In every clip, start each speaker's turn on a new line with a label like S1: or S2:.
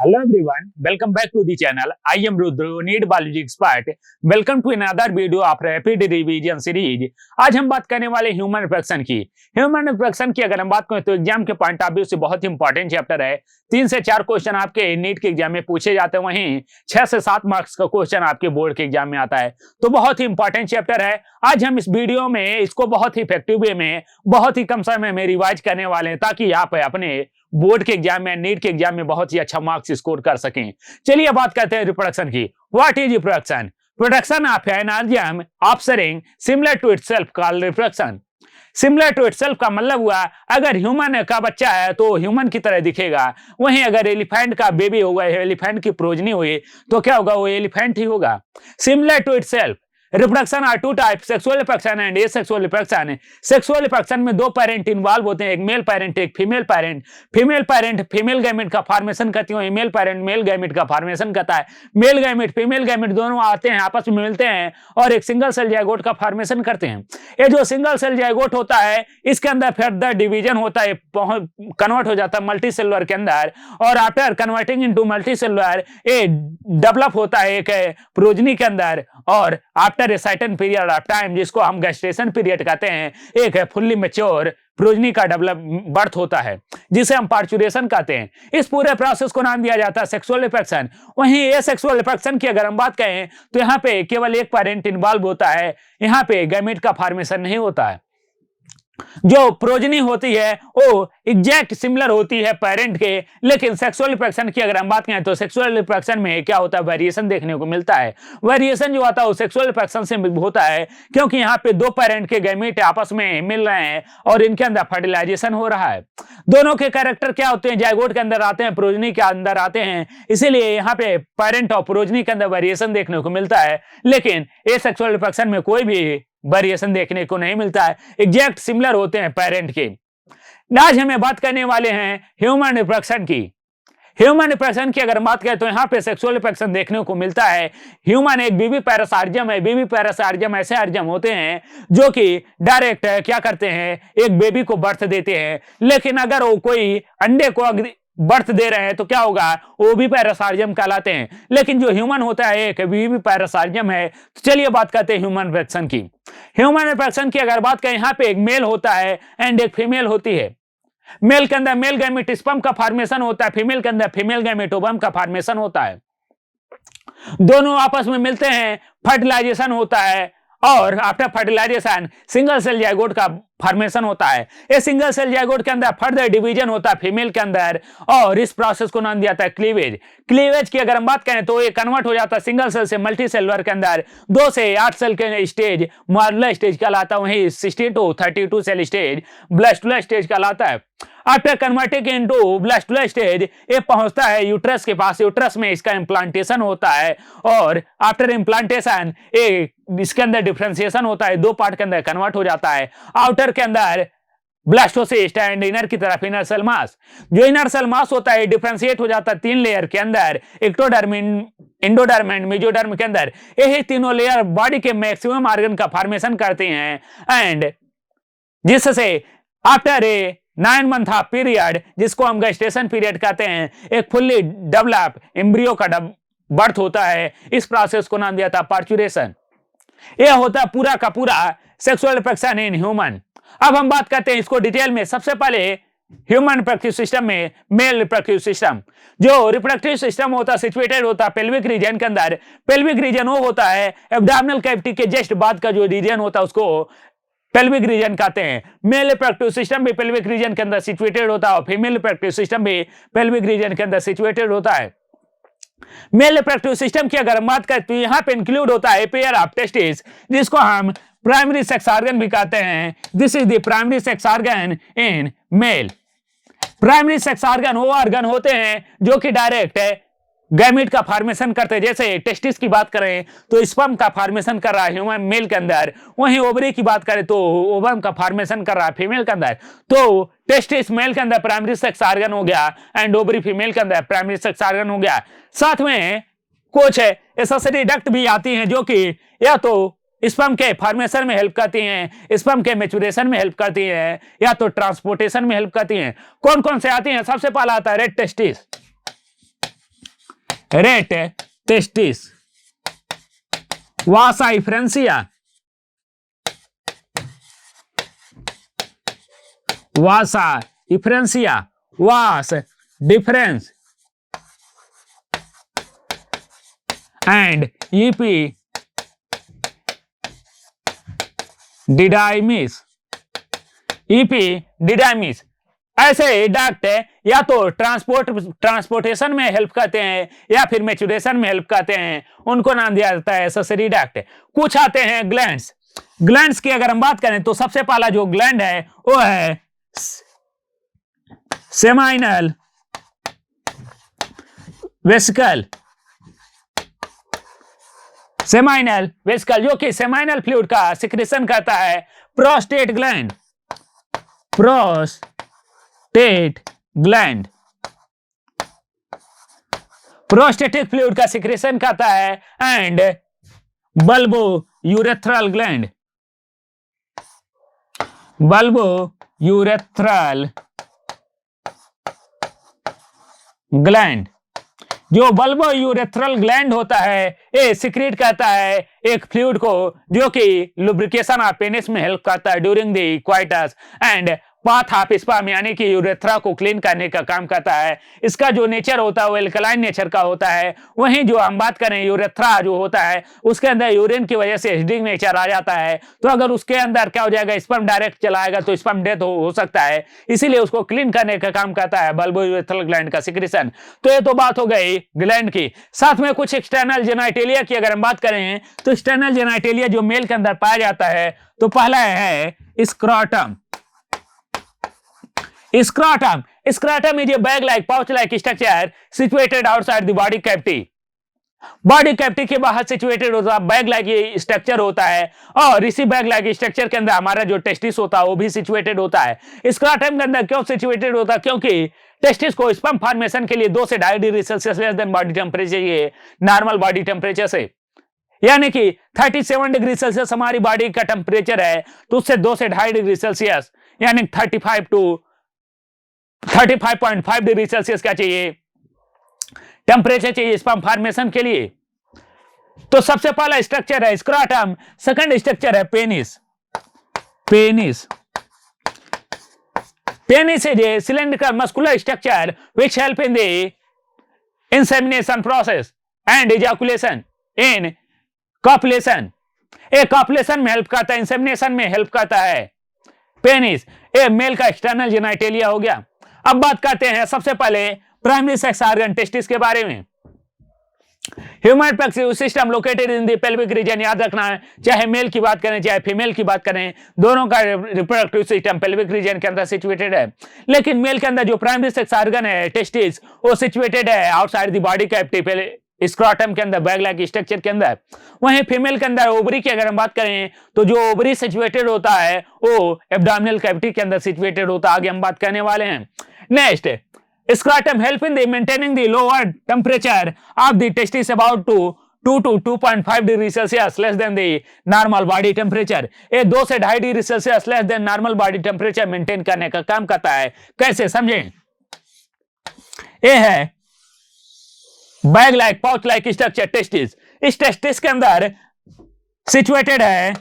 S1: Hello everyone, welcome back to the channel. I am Rudra, NEET Biology expert. Welcome to another video of rapid revision series. आज हम बात करने वाले human reproduction की। Human reproduction की अगर हम बात करें तो एग्जाम के पॉइंट ऑफ व्यू से बहुत इंपॉर्टेंट चैप्टर है। 3 से 4 क्वेश्चन आपके नीट के एग्जाम में पूछे जाते हैं, वहीं 6 से 7 मार्क्स का क्वेश्चन आपके बोर्ड के एग्जाम में आता है, तो बहुत ही इंपॉर्टेंट चैप्टर है। आज हम इस वीडियो में इसको बहुत ही इफेक्टिव वे में बहुत ही कम समय में रिवाइज करने वाले हैं, ताकि आप अपने बोर्ड के एग्जाम में, नीट के एग्जाम में बहुत ही अच्छा मार्क्स स्कोर कर सकें। चलिए बात करते हैं रिप्रोडक्शन की। What is reproduction? Production of an organism offspring similar to itself called reproduction. Similar to itself का मतलब हुआ अगर ह्यूमन का बच्चा है तो ह्यूमन की तरह दिखेगा, वहीं अगर एलिफेंट का बेबी होगा, एलिफेंट की प्रोजनी हुई तो क्या होगा, वो एलिफेंट ही होगा। Similar to itself. Reproduction are 2 type, sexual reproduction and asexual reproduction. Sexual reproduction में 2 पेरेंट इन्वॉल्व होते हैं, एक मेल पेरेंट एक female parent. Female parent female gamete का फॉर्मेशन करती है, मेल पेरेंट मेल गैमेट का फॉर्मेशन करता है। मेल गैमेट फीमेल गैमेट दोनों आते हैं, आपस में मिलते हैं और एक सिंगल सेल जाइगोट का फॉर्मेशन करते हैं। ये जो सिंगल सेल जाइगोट होता है, इसके अंदर फर्दर डिवीजन होता है, कन्वर्ट हो जाता है मल्टी सेलुलर के अंदर, और after converting into multi cellular ये डेवलप होता है एक प्रोजनी के अंदर, और after a certain period of time, जिसको हम गेस्टेशन पीरियड कहते हैं, एक फुल्ली मैच्योर प्रोजनी का डेवलप बर्थ होता है, जिसे हम पार्चुरेशन कहते हैं। इस पूरे प्रोसेस को नाम दिया जाता है सेक्सुअल रिप्रोडक्शन। वहीं एसेक्सुअल रिप्रोडक्शन की अगर हम बात करें तो यहाँ पे केवल एक पेरेंट इन्वॉल्व होता है, यहाँ पे गैमेट का फॉर्मेशन नहीं होता है। जो प्रोजनी होती है वो एग्जैक्ट सिमिलर होती है पेरेंट के, लेकिन सेक्सुअल रिप्रोडक्शन की अगर हम बात करें तो सेक्सुअल रिप्रोडक्शन में क्या होता है, वेरिएशन देखने को मिलता है। वेरिएशन जो आता है वो सेक्सुअल रिप्रोडक्शन से होता है, क्योंकि यहाँ पे 2 पेरेंट के गैमेट आपस में मिल रहे हैं और इनके अंदर फर्टिलाइजेशन हो रहा है। दोनों के कैरेक्टर क्या होते हैं, जाइगोट के अंदर आते हैं, प्रोजनी के अंदर आते हैं, इसीलिए यहाँ पे पेरेंट और प्रोजनी के अंदर वेरिएशन देखने को मिलता है। लेकिन एसेक्सुअल रिप्रोडक्शन में कोई भी वेरिएशन देखने को नहीं मिलता है, एग्जैक्ट सिमिलर होते हैं पेरेंट के। आज हमें बात करने वाले हैं ह्यूमन रिप्रोडक्शन की। ह्यूमन रिप्रोडक्शन की अगर बात करें तो यहाँ पे सेक्सुअल रिप्रोडक्शन देखने को मिलता है। ह्यूमन एक बीवी पैरासार्जियम है। बीवी पैरासार्जियम ऐसे आर्जियम होते हैं जो कि डायरेक्ट क्या करते हैं, एक बेबी को बर्थ देते हैं, लेकिन अगर वो कोई अंडे को बर्थ दे रहे हैं तो क्या होगा, वो भी पैरासार्जियम कहलाते हैं। लेकिन जो ह्यूमन होता है एक भी पैरासार्जियम है। तो चलिए बात करते हैं ह्यूमन रिप्रोडक्शन की। ह्यूमन रिप्रोडक्शन की अगर बात करें, यहाँ पे एक मेल होता है एंड एक फीमेल होती है। मेल के अंदर मेल गैमेट स्पर्म का फॉर्मेशन होता है, फीमेल के अंदर फीमेल गैमेट ओवम का फॉर्मेशन होता है। दोनों आपस में मिलते हैं, फर्टिलाइजेशन होता है, और after fertilisation single cell zygote का फॉर्मेशन होता है। इस सिंगल सेल जाइगोट के अंदर फर्दर डिवीजन होता है फीमेल के अंदर, और इस प्रोसेस को नाम दिया जाता है क्लीवेज। क्लीवेज की अगर हम बात करें तो ये कन्वर्ट हो जाता है सिंगल सेल से मल्टी सेलुलर के अंदर। 2 से 8 सेल के स्टेज मॉडुलर स्टेज कहलाता है, वहीं 16 to 32 सेल स्टेज ब्लास्टुलर स्टेज कहलाता है। आफ्टर कन्वर्टिंग इनटू ब्लास्टुलर स्टेज ये पहुंचता है यूट्रस के पास। यूट्रस में इसका इम्प्लांटेशन होता है, और आफ्टर इम्प्लांटेशन इसके अंदर डिफरेंशिएशन होता है, 2 पार्ट के अंदर कन्वर्ट हो जाता है। आउटर के अंदर ब्लास्टोसिस्ट एंड इनर की तरफ इनर सेल मास। जो इनर सेल मास होता है डिफरेंशिएट हो जाता है 3 लेयर के अंदर, एक्टोडर्म, एंडोडर्म एंड मेसोडर्म के अंदर। यही तीनों लेयर बॉडी के मैक्सिमम ऑर्गन का फॉर्मेशन करते हैं, एंड जिससे after a 9 month of period, जिसको हम गेस्टेशन पीरियड कहते हैं, एक फुल्ली डेवलप एम्ब्रियो का बर्थ होता है। इस प्रोसेस को नाम दिया था पार्चुरेशन। यह होता है पूरा का पूरा सेक्सुअल रिप्रोडक्शन इन ह्यूमन। अब हम बात करते हैं इसको डिटेल में। सबसे पहले ह्यूमन रिप्रोडक्टिव सिस्टम में मेल रिप्रोडक्टिव सिस्टम, जो रिप्रोडक्टिव सिस्टम होता है सिचुएटेड होता है पेल्विक रीजन के अंदर। पेल्विक रीजन वो होता है एब्डोमिनल कैविटी के जस्ट बाद का जो रीजन होता है उसको पेल्विक रीजन कहते हैं। मेल रिप्रोडक्टिव सिस्टम भी पेल्विक रीजन के अंदर सिचुएटेड होता है, और फीमेल रिप्रोडक्टिव सिस्टम भी पेल्विक रीजन के अंदर सिचुएटेड होता है। मेल रिप्रोडक्टिव सिस्टम की अगर हम बात करें तो यहाँ पे इंक्लूड होता है पेयर ऑफ टेस्टिस, जिसको हम प्राइमरी सेक्स ऑर्गन भी कहते हैं। This is the primary sex organ in male. Primary sex organ वो ऑर्गन होते हैं जो कि डायरेक्ट गैमेट का फॉर्मेशन करते हैं। जैसे टेस्टिस की बात करें तो स्पर्म का फॉर्मेशन कर रहा है ह्यूमन मेल के अंदर, वहीं ओवरी की बात करें तो ओवम का फॉर्मेशन कर रहा है फीमेल के अंदर। तो टेस्टिस मेल के अंदर प्राइमरी सेक्स ऑर्गन हो गया, एंड ओवरी फीमेल के अंदर प्राइमरी सेक्स ऑर्गन हो गया। साथ में कुछ एसेसरी डक्ट भी आती हैं, जो कि या तो स्पर्म के फॉर्मेशन में हेल्प करती हैं, स्पर्म के मैच्योरेशन में हेल्प करती हैं, या तो ट्रांसपोर्टेशन में हेल्प करती हैं। कौन कौन से आती हैं? सबसे पहला आता है rete testis. Rete testis, vasa efferentia, vasa efferentia, vas deferens and epididymis, epididymis. ऐसे डक्ट या तो ट्रांसपोर्टेशन में हेल्प करते हैं या फिर मैच्योरेशन में हेल्प करते हैं, उनको नाम दिया जाता है एक्सेसरी डक्ट। कुछ आते हैं ग्लैंड्स। ग्लैंड्स की अगर हम बात करें तो सबसे पहला जो ग्लैंड है वो है सेमाइनल वेसिकल, सेमाइनल वेसिकल जो कि सेमाइनल फ्लूइड का सिक्रेशन करता है। Prostate gland, prostate gland prostatic fluid का सिक्रेशन करता है। And bulbo urethral gland, bulbo urethral gland, जो बल्बो यूरेथ्रल ग्लैंड होता है ये सिक्रेट करता है एक फ्लूइड को जो कि लुब्रिकेशन ऑफ पेनिस में हेल्प करता है during the coitus and path of sperm यानी कि यूरेथ्रा को क्लीन करने का काम करता है। इसका जो नेचर होता है वो एल्कलाइन नेचर का होता है। वहीं जो हम बात करें यूरेथ्रा जो होता है उसके अंदर यूरिन की वजह से एसिडिक नेचर आ जाता है, तो अगर उसके अंदर क्या हो जाएगा स्पर्म डायरेक्ट चलाएगा तो स्पर्म डेथ हो सकता है, इसीलिए उसको क्लीन करने का काम करता है बल्बो यूरेथ्रल ग्लैंड का सिक्रेशन। तो ये तो बात हो गई ग्लैंड की। साथ में कुछ एक्सटर्नल जेनाइटेलिया की अगर हम बात करें तो एक्सटर्नल जेनाइटेलिया जो मेल के अंदर पाया जाता है तो पहला है scrotum. Scrotum. Scrotum is a bag-like, pouch-like structure situated outside the body cavity. Body cavity के बाहर सिचुएटेड होता है, बैग लाइक ये स्ट्रक्चर होता है। और इसी बैग लाइक स्ट्रक्चर के अंदर हमारा जो टेस्टिस होता है वो भी सिचुएटेड होता है। स्क्रोटम के अंदर क्यों सिचुएटेड होता है? क्योंकि टेस्टिस को स्पर्म फॉर्मेशन के लिए 2 से 2.5 degree Celsius less than body temperature, ये नॉर्मल बॉडी टेम्परेचर से, यानी कि 37 डिग्री सेल्सियस हमारी बॉडी का टेम्परेचर है, तो उससे 2 से 2.5 डिग्री सेल्सियस यानी 35.5 डिग्री सेल्सियस क्या चाहिए, टेम्परेचर चाहिए स्पर्म फॉर्मेशन के लिए। तो सबसे पहला स्ट्रक्चर है स्क्रोटम, सेकंड स्ट्रक्चर है penis. Penis penis is a cylindrical muscular structure which help in the insemination process and ejaculation in copulation. A copulation में हेल्प करता है, इंसेमिनेशन में हेल्प करता है पेनिस। ए मेल का एक्सटर्नल जेनाइटेलिया हो गया। अब बात करते हैं सबसे पहले प्राइमरी सेक्स ऑर्गन टेस्टिस के बारे में। Human reproductive system located in the pelvic region, याद रखना है, चाहे मेल की बात करें चाहे फीमेल की बात करें, दोनों का रिप्रोडक्टिव सिस्टम पेल्विक रीजन के अंदर सिचुएटेड है। लेकिन मेल के अंदर जो प्राइमरी सेक्स ऑर्गन है टेस्टिस वो सिचुएटेड है outside the body cavity, scrotum के अंदर, बैग लाइक स्ट्रक्चर के अंदर। वहीं फीमेल के अंदर ओवरी की अगर हम बात करें तो जो ओवरी सिचुएटेड होता है वो एब्डोमिनल कैविटी के अंदर सिचुएटेड होता है, आगे हम बात करने वाले हैं। Next, scrotum help in the maintaining the lower temperature of the testis about 2 to 2.5 degree Celsius less than the normal body temperature. ये 2 से 2.5 degree Celsius less than normal body temperature maintain करने का काम करता है। कैसे समझें? ये है bag like pouch like structure testis. इस टेस्टिस के अंदर सिचुएटेड है,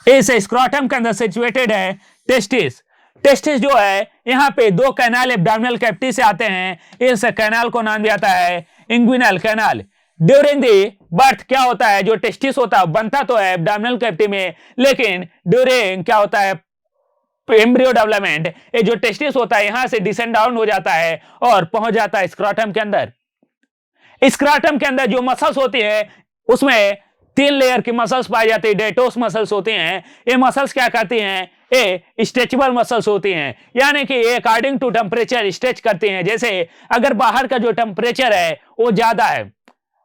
S1: इस स्क्रोटम के अंदर सिचुएटेड है टेस्टिस। टेस्टिस जो है यहाँ पे 2 कैनाल एब्डोमिनल कैविटी से आते हैं, इस कैनाल को नाम दिया जाता है inguinal canal. During the birth क्या होता है, जो टेस्टिस होता है बनता तो है एब्डोमिनल कैविटी में, लेकिन ड्यूरिंग क्या होता है एम्ब्रियो डेवलपमेंट, ये जो टेस्टिस होता है यहां से डिसेंड डाउन हो जाता है और पहुंच जाता है स्क्रोटम के अंदर। स्क्रोटम के अंदर जो मसल्स होती है उसमें 3 लेयर की मसल्स पाई जाती है, डेटोस मसल्स होती हैं। ये मसल्स क्या करती हैं, ये स्ट्रेचेबल मसल्स होती हैं, यानी कि ये अकॉर्डिंग टू टेम्परेचर स्ट्रेच करती हैं। जैसे अगर बाहर का जो टेम्परेचर है वो ज्यादा है,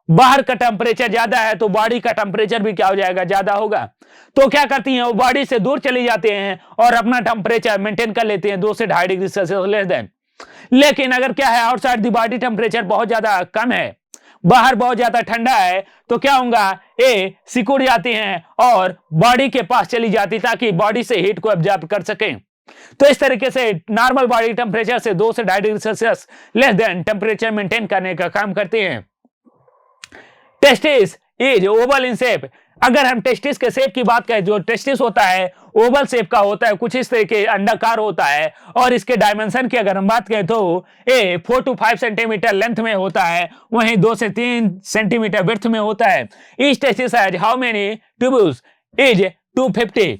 S1: बाहर का टेम्परेचर ज्यादा है तो बॉडी का टेम्परेचर भी क्या हो जाएगा, ज्यादा होगा। तो क्या करती हैं वो बॉडी से दूर चली जाती हैं और अपना टेम्परेचर मेंटेन कर लेती हैं 2 से 2.5 डिग्री सेल्सियस लेस देन। लेकिन अगर क्या है आउटसाइड द बॉडी टेम्परेचर बहुत ज्यादा कम है, बाहर बहुत ज्यादा ठंडा है, तो क्या होगा, ये सिकुड़ जाती हैं और बॉडी के पास चली जाती ताकि बॉडी से हीट को एब्जॉर्ब कर सकें। तो इस तरीके से नॉर्मल बॉडी टेम्परेचर से 2 से 2.5 degree Celsius less than temperature maintain करने का काम करते हैं। Testis is oval in shape. अगर हम टेस्टिस के शेप की बात करें, जो टेस्टिस होता है ओवल शेप का होता है, कुछ इस तरीके अंडाकार होता है, और इसके डायमेंशन की अगर हम बात करें तो ये 4 to 5 सेंटीमीटर लेंथ में होता है, वहीं 2 से 3 सेंटीमीटर विड्थ में होता है। Each testis has how many tubules is 250।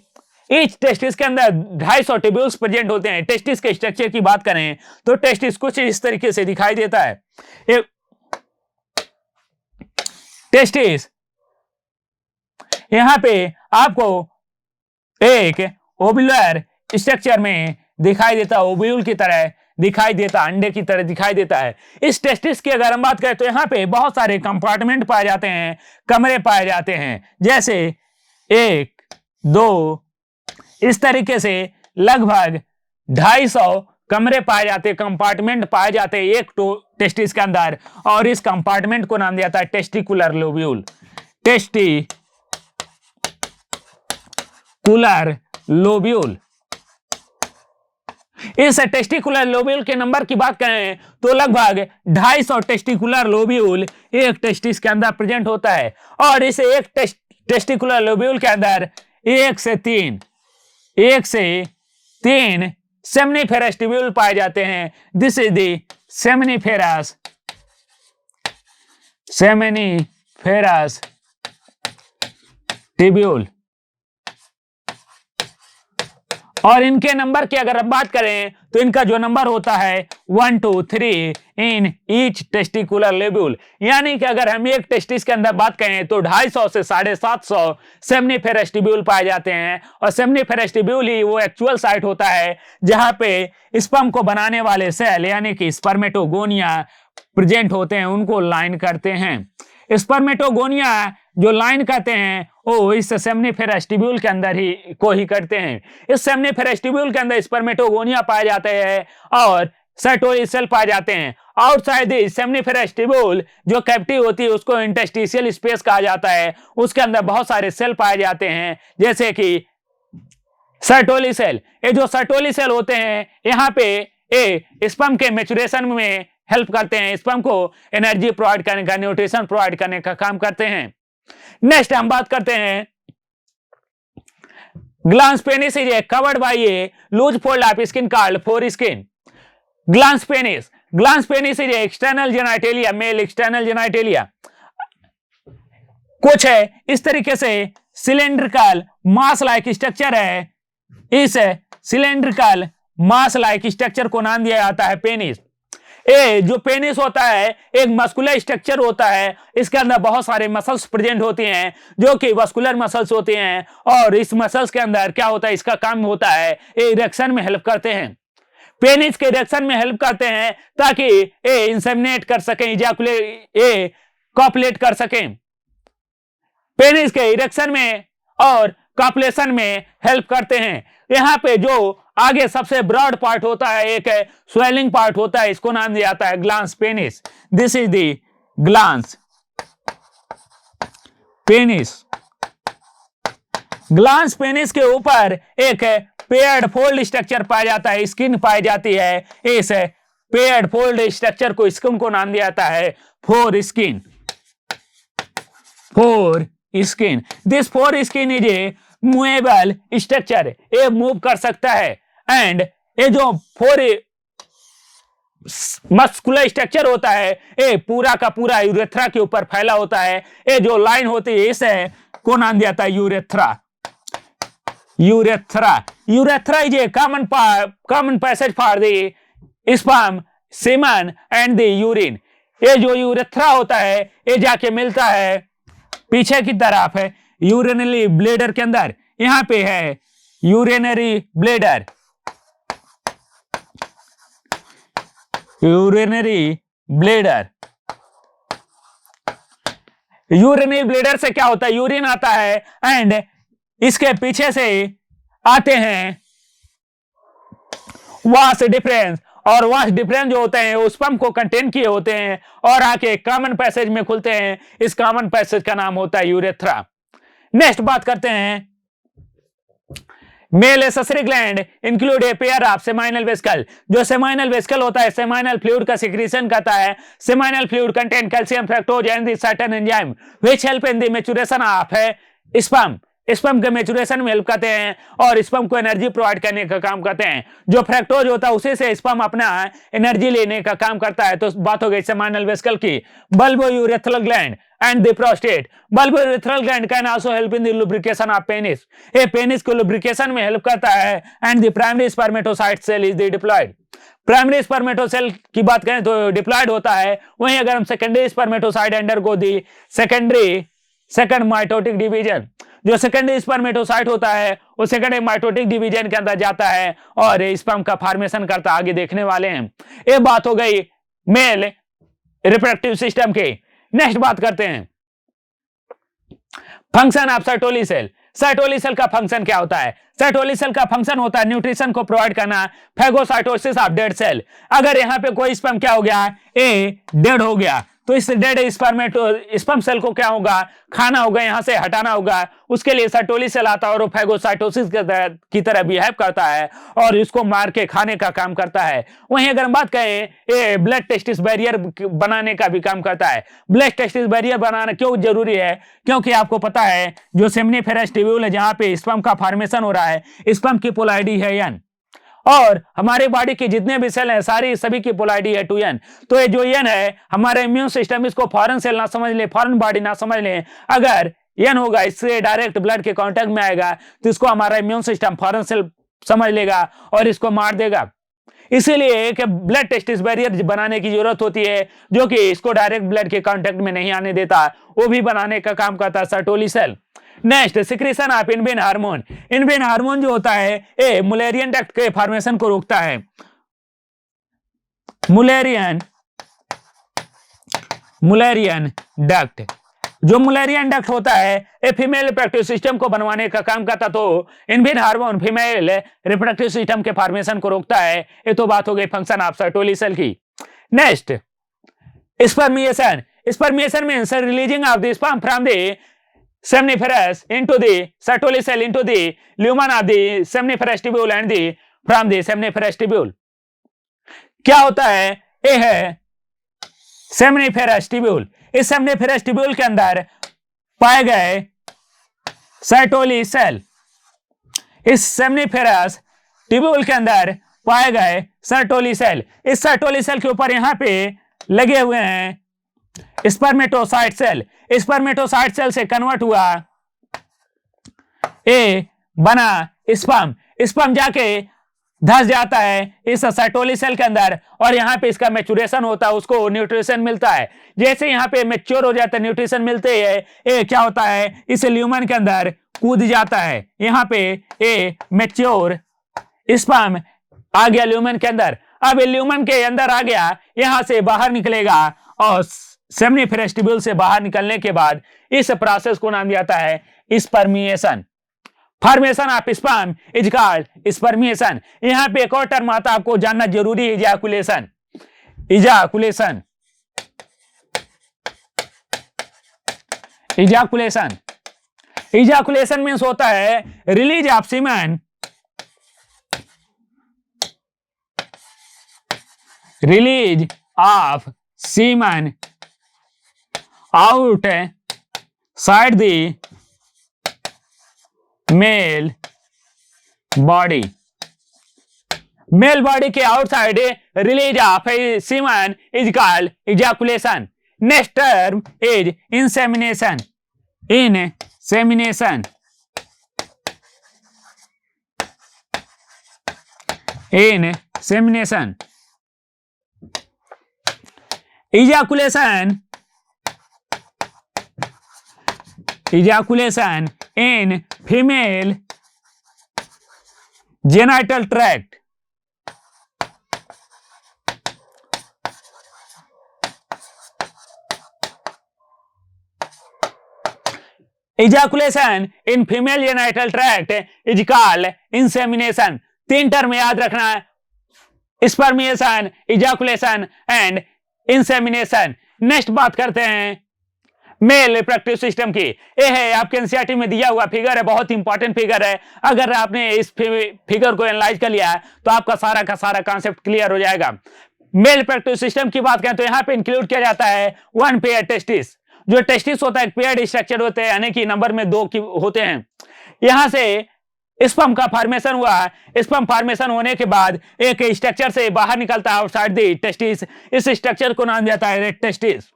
S1: Each testis के अंदर 250 ट्यूब्यूल्स प्रेजेंट होते हैं। टेस्टिस के स्ट्रक्चर की बात करें तो टेस्टिस कुछ इस तरीके से दिखाई देता है। टेस्टिस यहां पे आपको एक ओव्यूलर स्ट्रक्चर में दिखाई देता है, ओव्यूल की तरह दिखाई देता, अंडे की तरह दिखाई देता है। इस टेस्टिस की अगर हम बात करें तो यहाँ पे बहुत सारे कंपार्टमेंट पाए जाते हैं, कमरे पाए जाते हैं, जैसे 1, 2 इस तरीके से लगभग 250 कमरे पाए जाते हैं, कंपार्टमेंट पाए जाते हैं एक टेस्टिस के अंदर, और इस कंपार्टमेंट को नाम दिया जाता है टेस्टिकुलर लोब्यूल। Testicular lobule. इस टेस्टिकुलर लोब्यूल के नंबर की बात करें तो लगभग 250 टेस्टिकुलर लोब्यूल एक टेस्टिस के अंदर प्रेजेंट होता है, और इस एक टेस्टिकुलर लोब्यूल के अंदर 1 से 3 सेमनीफेरस ट्यूब्यूल पाए जाते हैं। This is the seminiferous tubule. और इनके नंबर की अगर हम बात करें तो इनका जो नंबर होता है 1 2 3 इन ईच टेस्टिकुलर लोब्यूल, यानी कि अगर हम एक टेस्टिस के अंदर बात करें तो 250 से 750 सेमनीफेरस ट्यूब्यूल पाए जाते हैं, और सेमनीफेरस ट्यूब्यूल ही वो एक्चुअल साइट होता है जहां पे स्पर्म को बनाने वाले सेल यानी कि स्पर्मेटोगोनिया प्रेजेंट होते हैं, उनको लाइन करते हैं। स्पर्मेटोगोनिया जो लाइन करते हैं वो इस सेमनीफेरस ट्यूब्यूल के अंदर ही करते हैं। इस सेमनीफेरस ट्यूब्यूल के अंदर स्पर्मेटोगोनिया पाए जाते हैं और सर्टोरी सेल पाए जाते हैं। आउटसाइड द सेमनीफेरस ट्यूब्यूल जो कैविटी होती है उसको इंटरस्टिशियल स्पेस कहा जाता है, उसके अंदर बहुत सारे सेल पाए जाते हैं, जैसे कि सर्टोली सेल। ये जो सर्टोली सेल होते हैं यहाँ पे ये स्पर्म के मैच्योरेशन में हेल्प करते हैं, स्पर्म को एनर्जी प्रोवाइड करने का, न्यूट्रिशन प्रोवाइड करने का काम करते हैं। नेक्स्ट हम बात करते हैं glans penis is covered by a loose fold of skin called foreskin. Glans penis is external genitalia, male external genitalia. कुछ है इस तरीके से सिलेंड्रिकल मास लाइक स्ट्रक्चर है। इस सिलेंड्रिकल मास लाइक स्ट्रक्चर को नाम दिया जाता है पेनिस। ये जो पेनिस होता है एक मस्कुलर स्ट्रक्चर होता है, इसके अंदर बहुत सारे मसल्स प्रेजेंट होती हैं जो कि वस्कुलर मसल्स होते हैं, और इस मसल्स के अंदर क्या होता है, इसका काम होता है ये इरेक्शन में हेल्प करते हैं। पेनिस के इरेक्शन में हेल्प करते हैं ताकि ये इंसेमिनेट कर सकें, ये कॉपुलेट कर सकें। पेनिस के इरेक्शन में और कॉपुलेशन में हेल्प करते हैं। यहाँ पे जो आगे सबसे ब्रॉड पार्ट होता है, एक स्वेलिंग पार्ट होता है, इसको नाम दिया जाता है glans penis. This is the glans penis. Glans penis के ऊपर एक पेयर्ड फोल्ड स्ट्रक्चर पाया जाता है, स्किन पाई जाती है। इस पेयर्ड फोल्ड स्ट्रक्चर को, स्किन को नाम दिया जाता है four skin. This four skin is a movable structure, ये मूव कर सकता है। एंड ये जो फोर मस्कुलर स्ट्रक्चर होता है ये पूरा का पूरा यूरेथ्रा के ऊपर फैला होता है। ये जो लाइन होती है इसे को नाम दिया जाता है urethra is a common passage for the sperm, semen and the urine. ये जो यूरेथ्रा होता है ये जाके मिलता है पीछे की तरफ है यूरिनरी ब्लेडर के अंदर। यहां पे है यूरिनरी ब्लेडर। यूरिनरी ब्लेडर से क्या होता है, यूरिन आता है एंड इसके पीछे से आते हैं वास डिफरेंस, और वास डिफरेंस जो होते हैं उस स्पर्म को कंटेन किए होते हैं और आके कॉमन पैसेज में खुलते हैं। इस कॉमन पैसेज का नाम होता है यूरेथ्रा। नेक्स्ट बात करते हैं male accessory gland include a pair of seminal vesicle. जो सेमाइनल वेसिकल होता है सेमाइनल फ्लूइड का सिक्रीशन करता है। Seminal fluid contain calcium, fructose and the certain enzyme which help in the maturation of sperm. Sperm के maturation में help करते हैं और स्पर्म को एनर्जी प्रोवाइड करने का काम करते हैं। जो फ्रक्टोज होता है उसी से स्पर्म अपना एनर्जी लेने का काम करता है। तो बात हो गई सेमाइनल वेसिकल की। Bulbourethral gland and the prostate. Bulbourethral gland can also help in the lubrication of penis. ये पेनिस को lubrication में हेल्प करता है। and the primary spermatocyte cell is the diploid. Primary spermatocyte की बात करें तो डिप्लॉयड होता है। वहीं अगर हम secondary spermatocyte undergo the second mitotic division. जो सेकेंडरी स्पर्मेटोसाइट होता है वो सेकेंडरी माइटोटिक डिवीजन के अंदर जाता है और स्पर्म का फॉर्मेशन करता है। आगे देखने वाले हैं। ये बात हो गई मेल रिप्रोडक्टिव सिस्टम की। नेक्स्ट बात करते हैं function of Sertoli cell. Sertoli cell का फंक्शन क्या होता है? सर्टोली सेल का फंक्शन होता है न्यूट्रिशन को प्रोवाइड करना, फैगोसाइटोसिस ऑफ डेड सेल। अगर यहां पे कोई स्पर्म क्या हो गया, ए डेड हो गया, तो इस डेड स्पर्म सेल को क्या होगा, खाना होगा, यहां से हटाना होगा। उसके लिए सर्टोली सेल आता है और वो फैगोसाइटोसिस की तरह बिहेव करता है और इसको मार के खाने का काम करता है। वहीं अगर हम बात करें ये ब्लड टेस्टिस बैरियर बनाने का भी काम करता है। ब्लड टेस्टिस बैरियर बनाना क्यों जरूरी है? क्योंकि आपको पता है जो सेमिनिफेरस ट्यूब्यूल है जहां पे स्पर्म का फॉर्मेशन हो रहा है, स्पर्म की पोलैरिटी है n और हमारे बॉडी के जितने भी सेल हैं सभी की पोलैरिटी है 2n। तो ये जो n है हमारा इम्यून सिस्टम इसको फॉरेन सेल ना समझ ले, फॉरेन बॉडी ना समझ ले। अगर n होगा इससे डायरेक्ट ब्लड के कांटेक्ट में आएगा तो इसको हमारा इम्यून सिस्टम फॉरेन सेल समझ लेगा और इसको मार देगा। इसीलिए एक ब्लड टेस्टिस बैरियर बनाने की जरूरत होती है जो कि इसको डायरेक्ट ब्लड के कांटेक्ट में नहीं आने देता, वो भी बनाने का काम करता है Sertoli cell. Next secretion of inhibin hormone. Inhibin hormone जो होता है ये मुलेरियन डक्ट के फॉर्मेशन को रोकता है। मुलेरियन डक्ट, जो मुलेरियन डक्ट होता है ये फीमेल रिप्रोडक्टिव सिस्टम को बनवाने का काम करता। तो इनबिन हार्मोन फीमेल रिप्रोडक्टिव सिस्टम के फॉर्मेशन को रोकता है। ये तो बात हो गई फंक्शन ऑफ सर्टोली सेल की। Next spermiation. Spermiation means releasing of the sperm from the seminiferous into the Sertoli cell into the lumen of the seminiferous tubule and the from the seminiferous tubule। क्या होता है? ये है seminiferous tubule। इस seminiferous tubule के अंदर पाए गए Sertoli cell। इस seminiferous tubule के अंदर पाए गए Sertoli cell। इस Sertoli cell के ऊपर यहां पे लगे हुए हैं स्पर्मेटोसाइट सेल। स्पर्मेटोसाइट सेल से कन्वर्ट हुआ ए बना स्पर्म। स्पर्म जाके धस जाता है इस सर्टोली सेल के अंदर और यहाँ पे इसका मैच्योरेशन होता है, उसको न्यूट्रिशन मिलता है। जैसे यहाँ पे मैच्योर हो जाता है, न्यूट्रिशन मिलते हैं, ये क्या होता है इस ल्यूमन के अंदर कूद जाता है। यहाँ पे ए मैच्योर स्पर्म आ गया ल्यूमन के अंदर। अब ल्यूमन के अंदर आ गया, यहां से बाहर निकलेगा और सेमिनिफेरस ट्यूब्यूल से बाहर निकलने के बाद इस प्रोसेस को नाम दिया जाता है spermiation. Formation of sperm is called spermiation. यहां पे एक और टर्म आता है आपको जानना जरूरी है, ejaculation. Ejaculation ejaculation ejaculation means होता है release of semen, release of semen outside the male body। Male body के outside release of semen is called ejaculation. Next term is insemination. Insemination insemination ejaculation in female genital tract। ejaculation in female genital tract is called insemination। 3 term याद रखना है, spermiation, ejaculation and insemination. Next बात करते हैं mail reproductive system की। ये है आपके एनसीईआरटी में दिया हुआ फिगर है, बहुत इंपॉर्टेंट फिगर है। अगर आपने इस फिगर को एनालाइज कर लिया तो आपका सारा का सारा कॉन्सेप्ट क्लियर हो जाएगा। मेल रिप्रोडक्टिव सिस्टम की बात करें तो यहाँ पे इंक्लूड किया जाता है वन पेयर टेस्टिस। जो टेस्टिस होता है पेयर्ड स्ट्रक्चर होते हैं, यानी कि नंबर में 2 होते हैं। यहां से स्पर्म का फॉर्मेशन हुआ। स्पर्म फॉर्मेशन होने के बाद एक स्ट्रक्चर से बाहर निकलता है आउटसाइड द टेस्टिस। इस स्ट्रक्चर को नाम दिया है रेड टेस्टिस।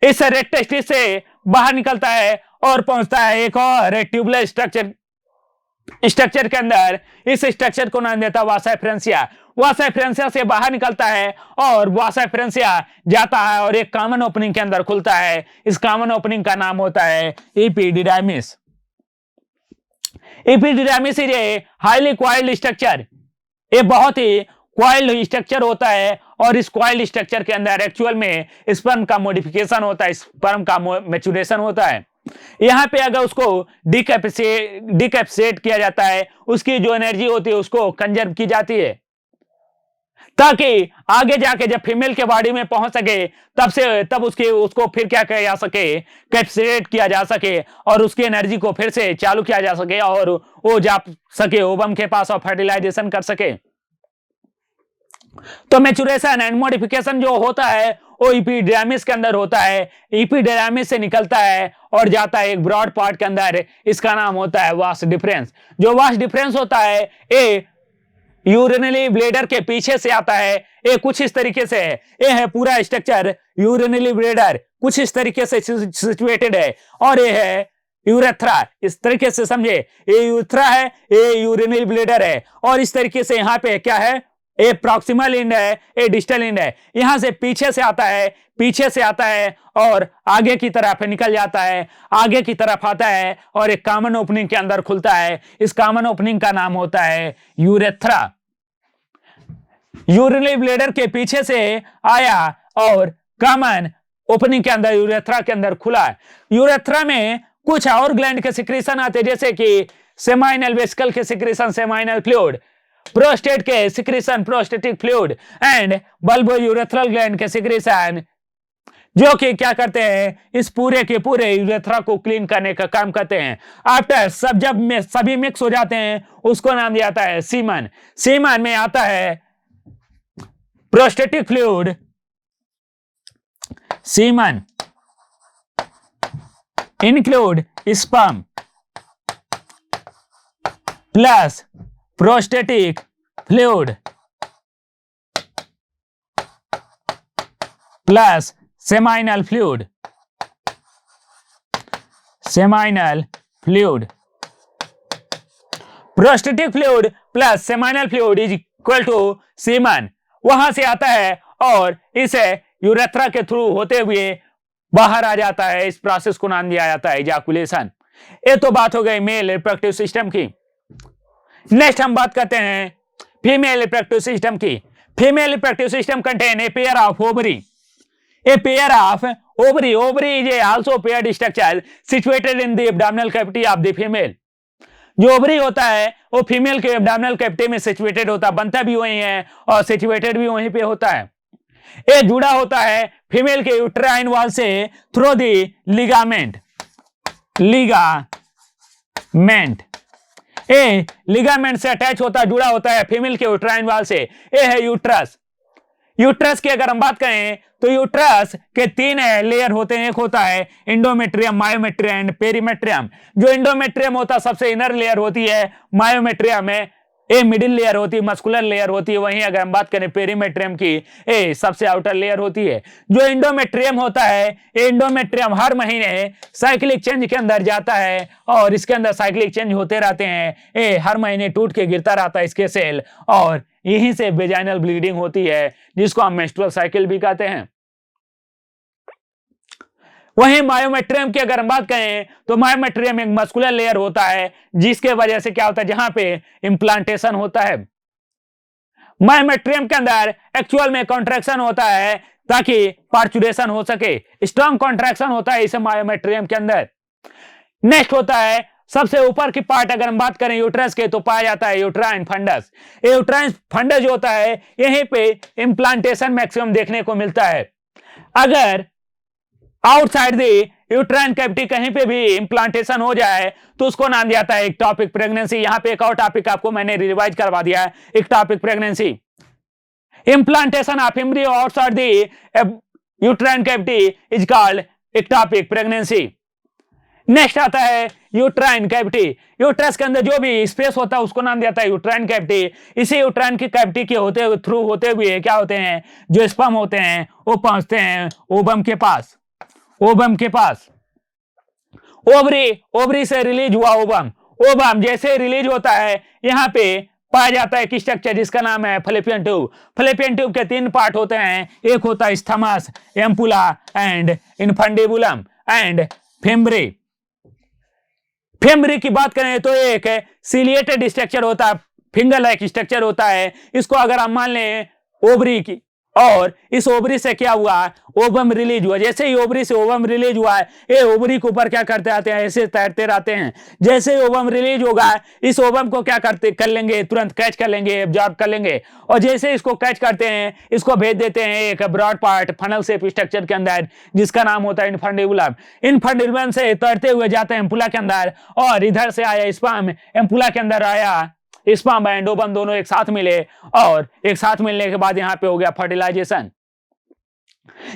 S1: इस रेड टेस्टिस से बाहर निकलता है और पहुंचता है एक और ट्यूबुलर स्ट्रक्चर के अंदर। इस स्ट्रक्चर को नाम देता है वासा एफरेंसिया। वासा एफरेंसिया से बाहर निकलता है और वासा एफरेंसिया जाता है और एक कॉमन ओपनिंग के अंदर खुलता है। इस कॉमन ओपनिंग का नाम होता है epididymis. Epididymis is a highly coiled structure. ये बहुत ही कॉइल्ड स्ट्रक्चर होता है और इस कॉइल्ड स्ट्रक्चर के अंदर एक्चुअल में स्पर्म का मॉडिफिकेशन होता है, स्पर्म का मैच्योरेशन होता है। यहां पे अगर उसको डिकैप्सिएट किया जाता है, उसकी जो एनर्जी होती है उसको कंजर्व की जाती है, ताकि आगे जाके जब फीमेल के बॉडी में पहुंच सके तब उसको फिर क्या किया जा सके, कैप्सिएट किया जा सके और उसकी एनर्जी को फिर से चालू किया जा सके और वो जा सके ओवम के पास और फर्टिलाइजेशन कर सके। तो मैच्योरेशन एंड मॉडिफिकेशन जो होता है वो एपिडर्मिस के अंदर होता है। एपिडर्मिस से निकलता है और जाता है एक ब्रॉड पार्ट के अंदर। इसका नाम होता है वास डिफरेंस। जो वास डिफरेंस होता है ये यूरिनरी ब्लेडर के पीछे से आता है। ये कुछ इस तरीके से है। ये है पूरा स्ट्रक्चर यूरिनरी ब्लेडर कुछ इस तरीके से सिचुएटेड है और ये है यूरेथ्रा। इस तरीके से समझे, ये यूरेथ्रा है, ये यूरिनरी ब्लेडर है और इस तरीके से यहाँ पे क्या है, ए प्रॉक्सिमल एंड है, ए डिस्टल एंड है। यहां से पीछे से आता है और आगे की तरफ निकल जाता है, आगे की तरफ आता है और एक कॉमन ओपनिंग के अंदर खुलता है। इस कॉमन ओपनिंग का नाम होता है यूरेथ्रा। यूरिनरी ब्लेडर के पीछे से आया और कॉमन ओपनिंग के अंदर यूरेथ्रा के अंदर खुला। यूरेथ्रा में कुछ और ग्लैंड के सिक्रीशन आते हैं, जैसे कि सेमाइनल वेसिकल के सिक्रीशन सेमाइनल फ्लूइड, प्रोस्टेट के secretion prostatic fluid and bulbo urethral gland के सिक्रीशन, जो कि क्या करते हैं, इस पूरे के पूरे यूरेथ्रा को क्लीन करने का काम करते हैं। आफ्टर सभी मिक्स हो जाते हैं उसको नाम दिया जाता है सीमन। सीमन में आता है prostatic fluid, semen include sperm plus prostatic fluid plus seminal fluid. Prostatic fluid plus seminal fluid is equal to semen. वहां से आता है और इसे यूरेथ्रा के थ्रू होते हुए बाहर आ जाता है। इस प्रोसेस को नाम दिया जाता है इजैकुलेशन। ये तो बात हो गई मेल रिप्रोडक्टिव सिस्टम की। नेक्स्ट हम बात करते हैं फीमेल रिप्रोडक्टिव सिस्टम की। Female reproductive system contain a pair of ovary. A pair of ovary is also paired structure situated in the abdominal cavity of the female। जो ovary होता है वो फीमेल के एब्डोमिनल कैविटी में situated होता है, बनता भी वहीं है और सिचुएटेड भी वहीं पे होता है। ये जुड़ा होता है फीमेल के यूट्राइन वॉल से थ्रू दी लिगामेंट। ये लिगामेंट से अटैच होता है, जुड़ा होता है फीमेल के यूट्राइन वॉल से। ये है यूट्रस। यूट्रस की अगर हम बात करें तो यूट्रस के 3 लेयर होते हैं। एक होता है इंडोमेट्रियम, मायोमेट्रियम एंड पेरीमेट्रियम। जो इंडोमेट्रियम होता है सबसे इनर लेयर होती है, मायोमेट्रियम में ए मिडिल लेयर होती है, मस्कुलर लेयर होती है। वहीं अगर हम बात करें पेरीमेट्रियम की, ए सबसे आउटर लेयर होती है। जो इंडोमेट्रियम होता है, इंडोमेट्रियम हर महीने साइक्लिक चेंज के अंदर जाता है और इसके अंदर साइक्लिक चेंज होते रहते हैं। ए हर महीने टूट के गिरता रहता है इसके सेल और यहीं से वेजाइनल ब्लीडिंग होती है, जिसको हम मेंस्ट्रुअल साइकिल भी कहते हैं। वहीं मायोमेट्रियम की अगर हम बात करें तो मायोमेट्रियम एक मस्कुलर लेयर होता है, जिसके वजह से क्या होता है, जहां पे इम्प्लांटेशन होता है। मायोमेट्रियम के अंदर एक्चुअल में कॉन्ट्रैक्शन होता है ताकि पार्चुरेशन हो सके, स्ट्रॉन्ग कॉन्ट्रैक्शन होता है इस मायोमेट्रियम के अंदर। नेक्स्ट होता है सबसे ऊपर की पार्ट, अगर हम बात करें यूट्रस के तो पाया जाता है यूट्राइन फंडस। यूट्राइन फंडस जो होता है यहीं पे इम्प्लांटेशन मैक्सिमम देखने को मिलता है। अगर आउटसाइड द यूट्राइन कैविटी कहीं पे भी इम्प्लांटेशन हो जाए तो उसको नाम दिया जाता है एक्टॉपिक प्रेगनेंसी। यहां पे एक और टॉपिक आपको मैंने रिवाइज करवा दिया है, ectopic pregnancy. Implantation of embryo outside the uterine cavity is called ectopic pregnancy. Next आता है यूट्राइन कैविटी। यूट्रस के अंदर जो भी स्पेस होता है उसको नाम दिया जाता है यूट्राइन कैविटी। इसी यूट्राइन की कैविटी के होते हुए क्या होते हैं, जो स्पर्म होते हैं वो पहुंचते हैं ओवम के पास। ओवम के पास ओवरी से रिलीज हुआ ओवम। ओवम जैसे रिलीज होता है यहाँ पे पाया जाता है एक स्ट्रक्चर जिसका नाम है फैलोपियन ट्यूब। फैलोपियन ट्यूब के 3 पार्ट होते हैं, एक होता है isthmus, ampulla and infundibulum and fimbriae. Fimbriae की बात करें तो एक सिलिएटेड स्ट्रक्चर होता है, फिंगर लाइक स्ट्रक्चर होता है। इसको अगर हम मान लें ओवरी की, और इस ओवरी से क्या हुआ, ओवम रिलीज हुआ। जैसे ही ओवरी से ओवम रिलीज हुआ है, ये ओवरी के ऊपर क्या करते आते हैं, ऐसे तैरते रहते हैं। जैसे ही ओवम रिलीज होगा, इस ओवम को क्या कर लेंगे, तुरंत कैच कर लेंगे, एब्जॉर्ब कर लेंगे। और जैसे इसको कैच करते हैं, इसको भेज देते हैं एक broad part funnel shape structure के अंदर जिसका नाम होता है इनफंडिबुलम। इनफंडिबुलम से तैरते हुए जाते हैं एम्पुला के अंदर, और इधर से आया स्पर्म, एम्पुला के अंदर आया, स्पर्म एंड ओवम दोनों एक साथ मिले, और एक साथ मिलने के बाद यहां पे हो गया फर्टिलाइजेशन।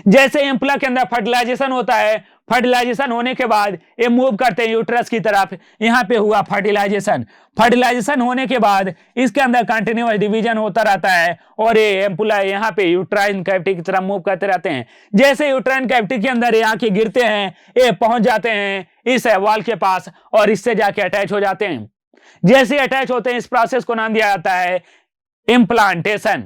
S1: जैसे एम्पुला के अंदर फर्टिलाइजेशन होता है, फर्टिलाइजेशन होने के बाद ये मूव करते हैं यूट्रस की तरफ, यहां पे हुआ फर्टिलाइजेशन। फर्टिलाइजेशन होने के बाद इसके अंदर कंटिन्यूअस डिवीजन होता रहता है, और ये एम्पुला यहाँ पे यूट्राइन कैविटी की तरफ मूव करते रहते हैं। जैसे यूट्राइन कैविटी के अंदर ये आके गिरते हैं, ये पहुंच जाते हैं इस वॉल के पास, और इससे जाके अटैच हो जाते हैं। जैसे अटैच होते हैं, इस प्रोसेस को नाम दिया जाता है इम्प्लांटेशन।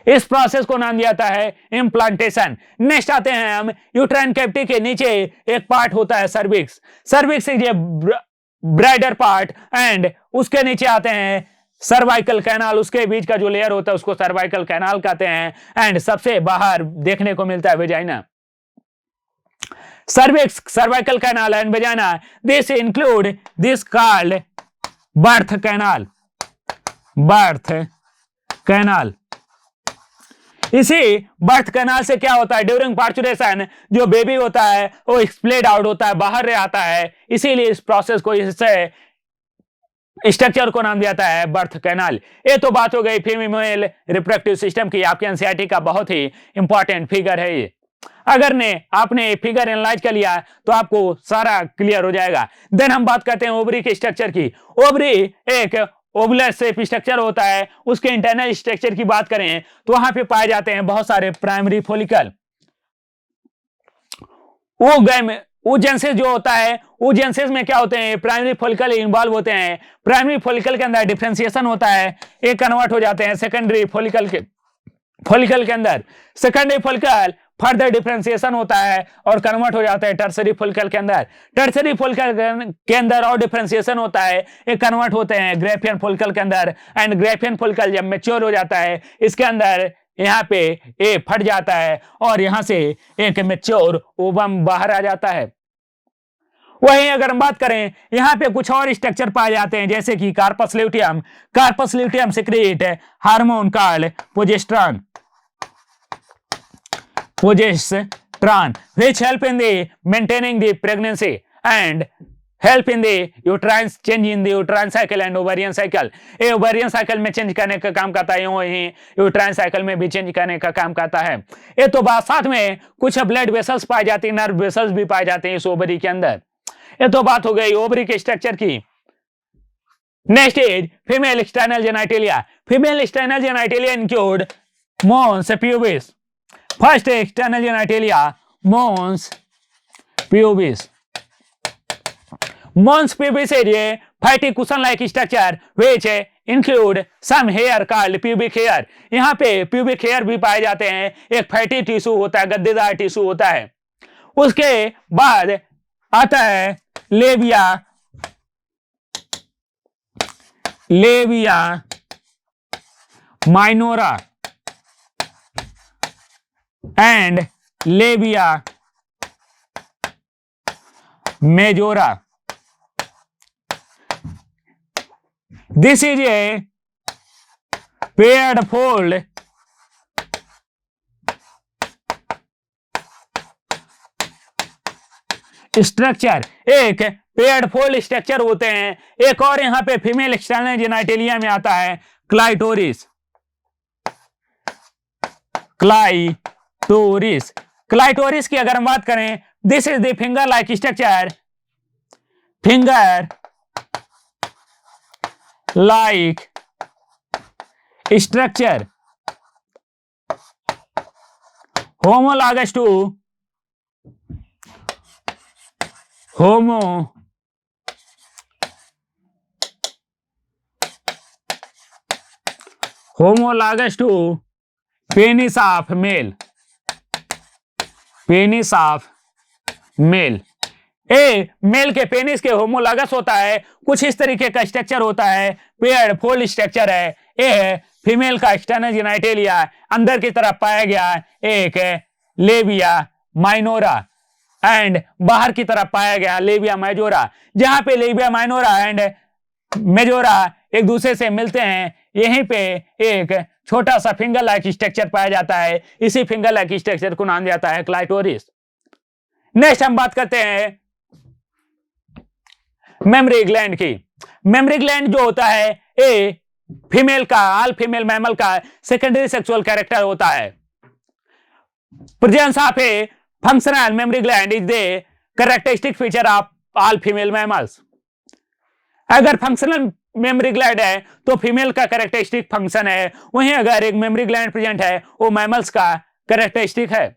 S1: इस प्रोसेस को नाम दिया जाता है इम्प्लांटेशन। नेक्स्ट आते हैं हम यूट्राइन कैविटी के नीचे एक पार्ट होता है सर्विक्स। सर्विक्स ये ब्राइडर पार्ट, एंड उसके नीचे आते हैं सर्वाइकल कैनाल। उसके बीच का जो लेयर होता है उसको सर्वाइकल कैनाल कहते हैं, एंड सबसे बाहर देखने को मिलता है vagina. cervix, cervical canal and vagina, this include this called birth canal। birth canal, इसी बर्थ कैनाल से क्या होता है, ड्यूरिंग पार्चुरेशन जो बेबी होता है वो एक्सप्लेड आउट होता है, बाहर रह आता है। इसीलिए इस प्रोसेस को, इससे स्ट्रक्चर को नाम दिया जाता है बर्थ कैनाल। ये तो बात हो गई फीमेल रिप्रोडक्टिव सिस्टम की। आपके एनसीईआरटी का बहुत ही इंपॉर्टेंट फिगर है ये। अगर आपने फिगर एनालाइज कर लिया तो आपको सारा क्लियर हो जाएगा। देन हम बात करते हैं ओवरी के स्ट्रक्चर की। ओवरी एक ओवुलर शेप स्ट्रक्चर होता है। उसके इंटरनल स्ट्रक्चर की बात करें तो वहां पे पाए जाते हैं बहुत सारे प्राइमरी फॉलिकल। oogenesis जो होता है, oogenesis में क्या होते हैं, प्राइमरी फॉलिकल इन्वॉल्व होते हैं। प्राइमरी फॉलिकल के अंदर डिफरेंशिएशन होता है, एक कन्वर्ट हो जाते हैं सेकेंडरी फॉलिकल के अंदर। सेकेंडरी फॉलिकल फर्दर डिफरेंशिएशन होता है और कन्वर्ट हो जाता है टर्सरी फॉलिकल के अंदर। टर्सरी फॉलिकल के अंदर और डिफरेंशिएशन होता है, एक कन्वर्ट होते हैं ग्रेफियन फॉलिकल के अंदर। एंड ग्रेफियन फॉलिकल जब मैच्योर हो जाता है, इसके अंदर यहाँ पे ए फट जाता है और यहां से एक मैच्योर ओवम बाहर आ जाता है। वहीं अगर हम बात करें, यहाँ पे कुछ और स्ट्रक्चर पाए जाते हैं, जैसे कि corpus luteum. Corpus luteum secrete hormone called progesterone, which help in the maintaining the pregnancy and help in the uterine change in the uterine cycle and ovarian cycle। ये ovarian cycle में change करने का काम करता है, वहीं uterine cycle में भी चेंज करने का काम करता है। ये तो बात, साथ में कुछ ब्लड वेसल्स पाए जाते हैं, नर्व वेसल्स भी पाए जाते हैं इस ओवरी के अंदर। ये तो बात हो गई ओवरी के स्ट्रक्चर की। Next is female external genitalia. Female external genitalia include mons pubis। First external genitalia mons pubis। mons pubis is a fatty cushion like structure which include some hair called pubic hair। यहाँ पे pubic hair भी पाए जाते हैं। एक fatty tissue होता है, गद्देदार tissue होता है। उसके बाद आता है labia minora and labia majora. This is a paired fold structure, एक पेयर्ड फोल्ड स्ट्रक्चर होते हैं। एक और यहां पे फीमेल एक्सटर्नल जेनिटलिया में आता है क्लाइटोरिस। क्लाइटोरिस, क्लाइटोरिस की अगर हम बात करें, this is the finger like structure, finger like structure homologous to homologous to penis of male, penis of male। A male के पेनिस के होमोलॉगस होता है, कुछ इस तरीके का स्ट्रक्चर होता है, पेयर्ड फोल्ड स्ट्रक्चर है। ए है फीमेल का एक्सटर्नल जेनिटलिया, अंदर की तरफ पाया गया एक लेबिया माइनोरा एंड बाहर की तरफ पाया गया लेबिया मेजोरा। जहां पे लेबिया माइनोरा एंड मेजोरा एक दूसरे से मिलते हैं, यहीं पे एक छोटा सा फिंगर लाइक स्ट्रक्चर पाया जाता है। इसी फिंगर लाइक स्ट्रक्चर को नाम दिया है क्लाइटोरिस। नेक्स्ट हम बात करते हैं मेमरी ग्लैंड की। मेमरी ग्लैंड जो होता है, ए फीमेल का, ऑल फीमेल मैमल का सेकेंडरी सेक्सुअल कैरेक्टर होता है। Presence of A functional mammary gland is the characteristic feature of all female mammals. अगर फंक्शनल मेमरी ग्लैंड है तो फीमेल का कैरेक्टरिस्टिक फंक्शन है, वहीं अगर एक मेमरी ग्लैंड प्रेजेंट है वो मैमल्स का कैरेक्टरिस्टिक है।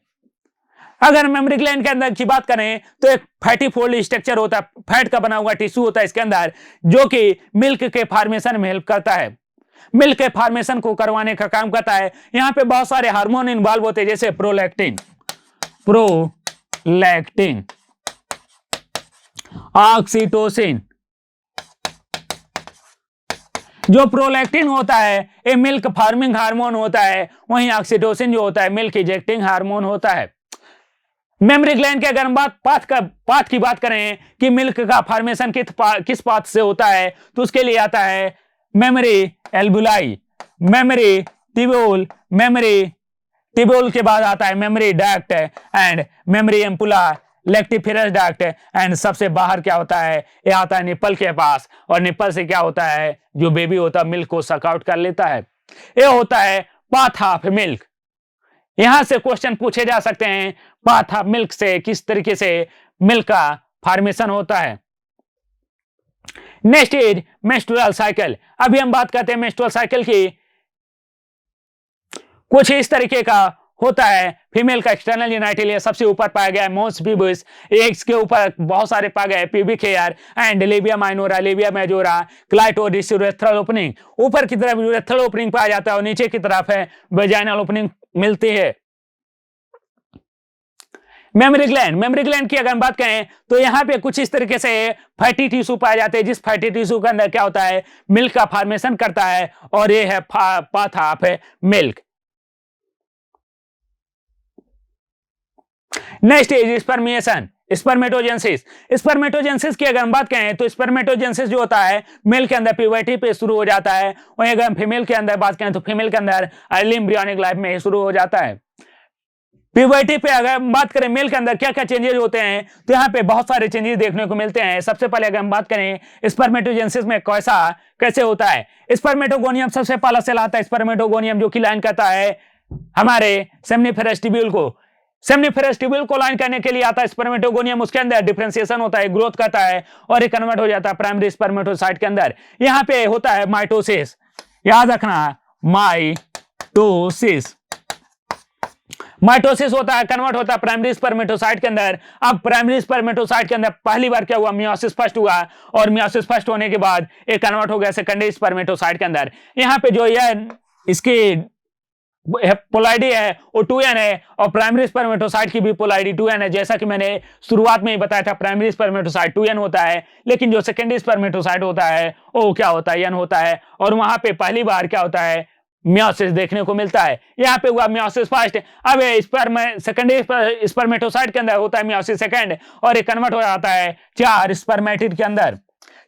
S1: अगर मेमरी ग्लैंड के अंदर की बात करें तो एक फैटी फोल्ड स्ट्रक्चर होता है, फैट का बना हुआ टिश्यू होता है इसके अंदर, जो कि मिल्क के फॉर्मेशन में हेल्प करता है, मिल्क के फॉर्मेशन को करवाने का काम करता है। यहां पे बहुत सारे हार्मोन इन्वॉल्व होते हैं, जैसे प्रोलैक्टिन, ऑक्सीटोसिन। जो प्रोलैक्टिन होता है ये मिल्क फार्मिंग हार्मोन होता है, वहीं ऑक्सीटोसिन जो होता है मिल्क इजेक्टिंग हार्मोन होता है। मेमरी ग्लैंड की अगर हम पाथ की बात करें कि मिल्क का फॉर्मेशन किस पाथ से होता है, तो उसके लिए आता है मेमरी एल्बुलाई, मेमरी टिब्यूल के बाद आता है mammary duct and mammary ampulla, lactiferous duct and सबसे बाहर क्या होता है, ये आता है निप्पल के पास। और निप्पल से क्या होता है, जो बेबी होता है मिल्क को सक आउट कर लेता है। ये होता है पाथ ऑफ मिल्क। यहां से क्वेश्चन पूछे जा सकते हैं, पाथ ऑफ मिल्क से किस तरीके से मिल्क का फॉर्मेशन होता है। Next is menstrual cycle. अभी हम बात करते हैं मेंस्ट्रुअल साइकिल की। कुछ इस तरीके का होता है, फीमेल का एक्सटर्नल जेनिटलिया सबसे यूपर पाया गया है मोस पिबस, एग्स के ऊपर बहुत सारे पाए गए pubic hair and labia minora, labia majora, clitoris, urethral opening. ऊपर की तरफ यूरेथ्रल ओपनिंग पाया जाता है और नीचे की तरफ है वेजाइनल ओपनिंग मिलती है। मेमरी ग्लैंड की अगर हम बात करें तो यहां पे कुछ इस तरीके से फैटी टिश्यू पाए जाते हैं, जिस फैटी टिश्यू के अंदर क्या होता है, मिल्क का फॉर्मेशन करता है, और ये है path of milk. Next is spermiation, spermatogenesis की अगर हम बात करें तो स्पर्मेटोजेनेसिस जो होता है मेल के अंदर प्यूबर्टी पे शुरू हो जाता है, वहीं अगर हम फीमेल के अंदर बात करें तो फीमेल के अंदर अर्ली एम्ब्रियोनिक लाइफ में शुरू हो जाता है। प्यूबर्टी पे अगर हम बात करें मेल के अंदर क्या क्या चेंजेस होते हैं, तो यहाँ पे बहुत सारे चेंजेस देखने को मिलते हैं। सबसे पहले अगर हम बात करें स्पर्मेटोजेनेसिस में कैसे होता है, स्पर्मेटोगोनियम सबसे पहला सेल आता है, स्पर्मेटोगोनियम जो कि लाइन करता है हमारे सेमनीफेरस ट्यूब्यूल को। सेमनीफेरस ट्यूब्यूल को लाइन करने के लिए आता है स्पर्मेटोगोनियम, उसके अंदर डिफरेंशिएशन होता है, ग्रोथ करता है और ये कन्वर्ट हो जाता है प्राइमरी स्पर्मेटोसाइट के अंदर। यहाँ पे होता है माइटोसिस, याद रखना माइटोसिस होता है, कन्वर्ट होता है प्राइमरी स्पर्मेटोसाइट के अंदर। अब प्राइमरी स्पर्मेटोसाइट के अंदर पहली बार क्या हुआ, मियोसिस फर्स्ट हुआ, और मियोसिस फर्स्ट होने के बाद ये कन्वर्ट हो गया सेकेंडरी स्पर्मेटोसाइट के अंदर। यहाँ पे जो यह इसकी पोलाइडी है वो 2n है, और प्राइमरी स्पर्मेटोसाइट की भी पोलाइडी 2n है। जैसा कि मैंने शुरुआत में ही बताया था, प्राइमरी स्पर्मेटोसाइट 2n होता है, लेकिन जो सेकेंडरी स्पर्मेटोसाइट होता है वो क्या होता है, n होता है। और वहां पे पहली बार क्या होता है, मियोसिस देखने को मिलता है। यहाँ पे हुआ मियोसिस फर्स्ट, अब सेकेंडरी स्पर्मेटोसाइट के अंदर होता है मियोसिस सेकेंड, और ये कन्वर्ट हो जाता है 4 स्पर्मेटिड के अंदर।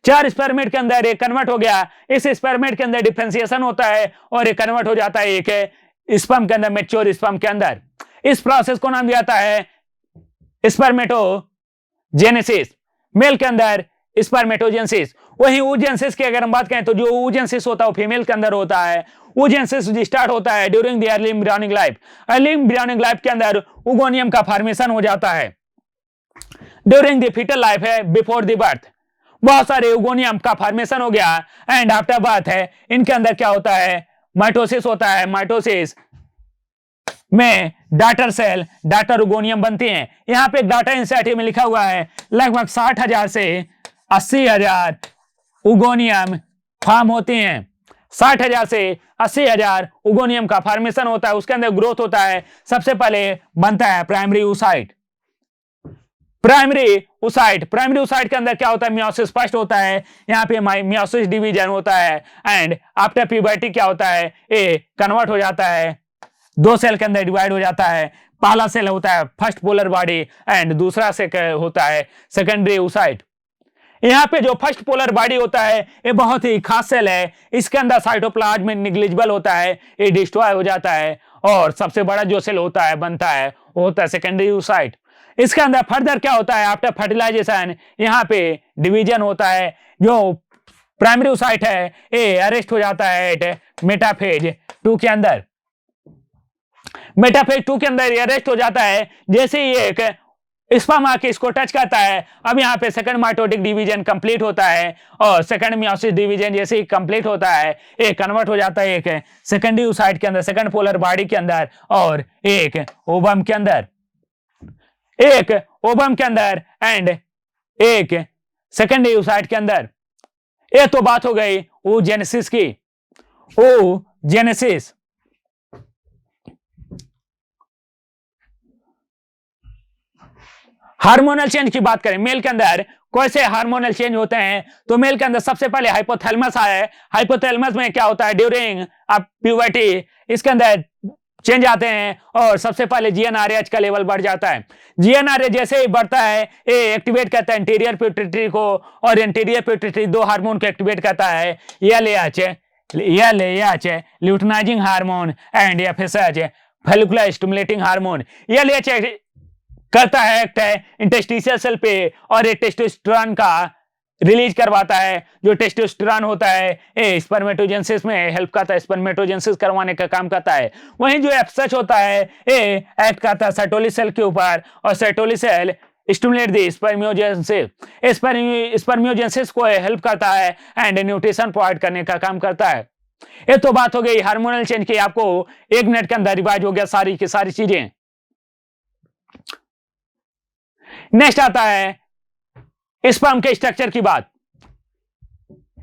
S1: 4 स्पर्मेट के अंदर ये कन्वर्ट हो गया, इस स्पर्मेट के अंदर डिफरेंशिएशन होता है और ये कन्वर्ट हो जाता है एक स्पर्म के अंदर, मैच्योर स्पर्म के अंदर। इस प्रोसेस को नाम दिया जाता है जेनेसिस, मेल के अंदर स्पर्मेटोजेनेसिस। वहीं oogenesis की अगर हम बात करें तो जो oogenesis होता है वो फीमेल के अंदर होता है। oogenesis स्टार्ट होता है during the early embryonic life. Early embryonic life के अंदर ओगोनियम का फॉर्मेशन हो जाता है। ड्यूरिंग द फीटल लाइफ है बिफोर द बर्थ, बहुत सारे ओगोनियम का फॉर्मेशन हो गया एंड आफ्टर बर्थ है इनके अंदर क्या होता है, माइटोसिस होता है। माइटोसिस में डाटर सेल, डाटर ओगोनियम बनते हैं। यहाँ पे डाटा इंसाइट में लिखा हुआ है लगभग 60,000 से 80,000 ओगोनियम फॉर्म होते हैं। 60,000 से 80,000 ओगोनियम का फॉर्मेशन होता है, उसके अंदर ग्रोथ होता है। सबसे पहले बनता है प्राइमरी oocyte। प्राइमरी oocyte के अंदर क्या होता है, मियोसिस फर्स्ट होता है। यहाँ पे मियोसिस डिवीजन होता है एंड आफ्टर प्यूबर्टी क्या होता है, ए कन्वर्ट हो जाता है, 2 सेल के अंदर डिवाइड हो जाता है। पहला सेल होता है फर्स्ट पोलर बॉडी एंड दूसरा से होता है सेकेंडरी oocyte। यहाँ पे जो फर्स्ट पोलर बॉडी होता है ये बहुत ही खास सेल है। इसके अंदर साइटोप्लाज्म निग्लिजिबल होता है, ये डिस्ट्रॉय हो जाता है। और सबसे बड़ा जो सेल होता है बनता है वो होता है सेकेंडरी oocyte। इसके अंदर फर्दर क्या होता है, आफ्टर फर्टिलाइजेशन यहाँ पे डिवीजन होता है। जो प्राइमरी oocyte है ये अरेस्ट हो जाता है एट मेटाफेज 2 के अंदर। मेटाफेज 2 के अंदर ये अरेस्ट हो जाता है। जैसे ही एक स्पर्म आके इसको टच करता है, अब यहाँ पे सेकंड माइटोटिक डिवीजन कंप्लीट होता है और सेकंड मियोसिस डिवीजन जैसे ही कंप्लीट होता है ये कन्वर्ट हो जाता है एक सेकेंडरी oocyte के अंदर, सेकंड पोलर बॉडी के अंदर और एक ओवम के अंदर, एक ओवम के अंदर एंड एक सेकेंडरी oocyte के अंदर। ये तो बात हो गई oogenesis की। oogenesis हार्मोनल चेंज की बात करें, मेल के अंदर कैसे हार्मोनल चेंज होते हैं, तो मेल के अंदर सबसे पहले हाइपोथैलेमस है। हाइपोथैलेमस में क्या होता है, ड्यूरिंग प्यूबर्टी इसके अंदर चेंज आते हैं और सबसे पहले जीएनआरएच का लेवल बढ़ जाता है। जीएनआरएच जैसे ही बढ़ता है ये एक्टिवेट करता है इंटीरियर पिट्यूटरी को, और इंटीरियर पिट्यूटरी 2 हार्मोन को एक्टिवेट करता है, LH luteinising hormone and FSH follicular stimulating hormone. LH करता है एक्ट है इंटेस्टिशियल सेल पे और ये टेस्टोस्टेरोन का रिलीज करवाता है। जो टेस्टोस्टेरोन होता है ये स्पर्मेटोजेनेसिस में हेल्प करता है, स्पर्मेटोजेनेसिस करवाने का काम करता है। वहीं जो एफएसएच होता है ये एक्ट करता है सर्टोली सेल के ऊपर और Sertoli cell stimulate the spermiogenesis, spermiogenesis को हेल्प करता है एंड न्यूट्रिशन प्रोवाइड करने का काम करता है। ये तो बात हो गई हार्मोनल चेंज की, आपको 1 मिनट के अंदर रिवाइज हो गया सारी की सारी चीजें। नेक्स्ट आता है स्पर्म के स्ट्रक्चर की बात।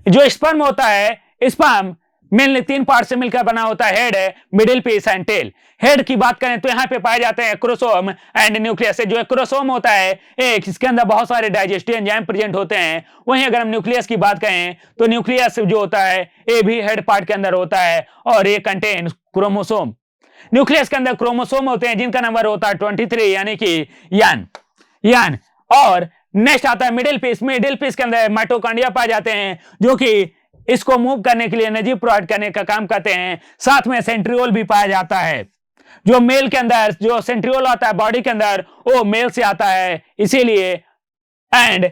S1: जो स्पर्म होता है, स्पर्म मेनली 3 पार्ट से मिलकर बना होता है, head, middle piece and tail. Head की बात करें तो यहाँ पे पाए जाते हैं क्रोमोसोम एंड न्यूक्लियस। जो क्रोमोसोम होता है एक, इसके अंदर बहुत सारे डाइजेस्टिव एंजाइम प्रेजेंट होते हैं। वहीं अगर हम न्यूक्लियस की बात करें तो न्यूक्लियस जो होता है ये भी हेड पार्ट के अंदर होता है और ये कंटेन क्रोमोसोम। न्यूक्लियस के अंदर क्रोमोसोम होते हैं जिनका नंबर होता है 23 यानी कि यान। और नेक्स्ट आता है मिडिल पीस। मिडिल पीस के अंदर माइटोकॉन्ड्रिया पाए जाते हैं जो कि इसको मूव करने के लिए एनर्जी प्रोवाइड करने का काम करते हैं। साथ में सेंट्रियोल भी पाया जाता है। जो मेल के अंदर जो सेंट्रियोल आता है बॉडी के अंदर वो मेल से आता है इसीलिए। एंड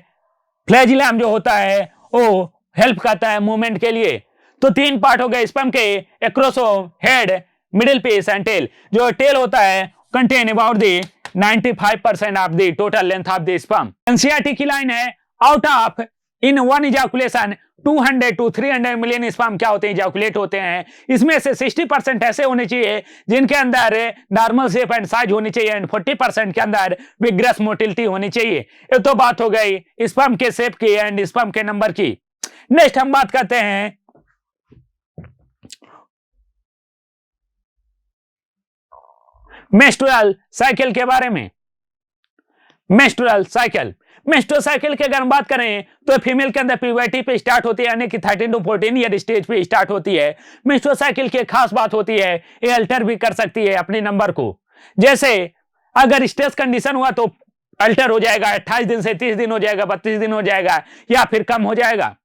S1: फ्लैजिलम जो होता है वो हेल्प करता है मूवमेंट के लिए। तो 3 पार्ट हो गए स्पर्म के, chromosome, head, middle piece and tail. जो टेल होता है contain about the 95% of the total length of the sperm. NCERT की लाइन है out of in 1 ejaculation 200 to 300 million sperm क्या होते हैं, इजैकुलेट होते हैं। इसमें से 60% ऐसे होने चाहिए जिनके अंदर नॉर्मल शेप एंड साइज होनी चाहिए एंड 40% के अंदर विग्रस मोटिलिटी होनी चाहिए। ये तो बात हो गई स्पर्म के शेप की एंड स्पर्म के नंबर की। नेक्स्ट हम बात करते हैं मेंस्ट्रुअल साइकिल के बारे में। मेंस्ट्रुअल साइकिल की अगर हम बात करें तो फीमेल के अंदर प्यूबर्टी पे स्टार्ट होती है यानी कि 13 to 14 ईयर स्टेज पे स्टार्ट होती है। मेंस्ट्रुअल साइकिल की एक खास बात होती है ये अल्टर भी कर सकती है अपने नंबर को। जैसे अगर स्ट्रेस कंडीशन हुआ तो अल्टर हो जाएगा, 28 दिन से 30 दिन हो जाएगा, 32 दिन हो जाएगा या फिर कम हो जाएगा।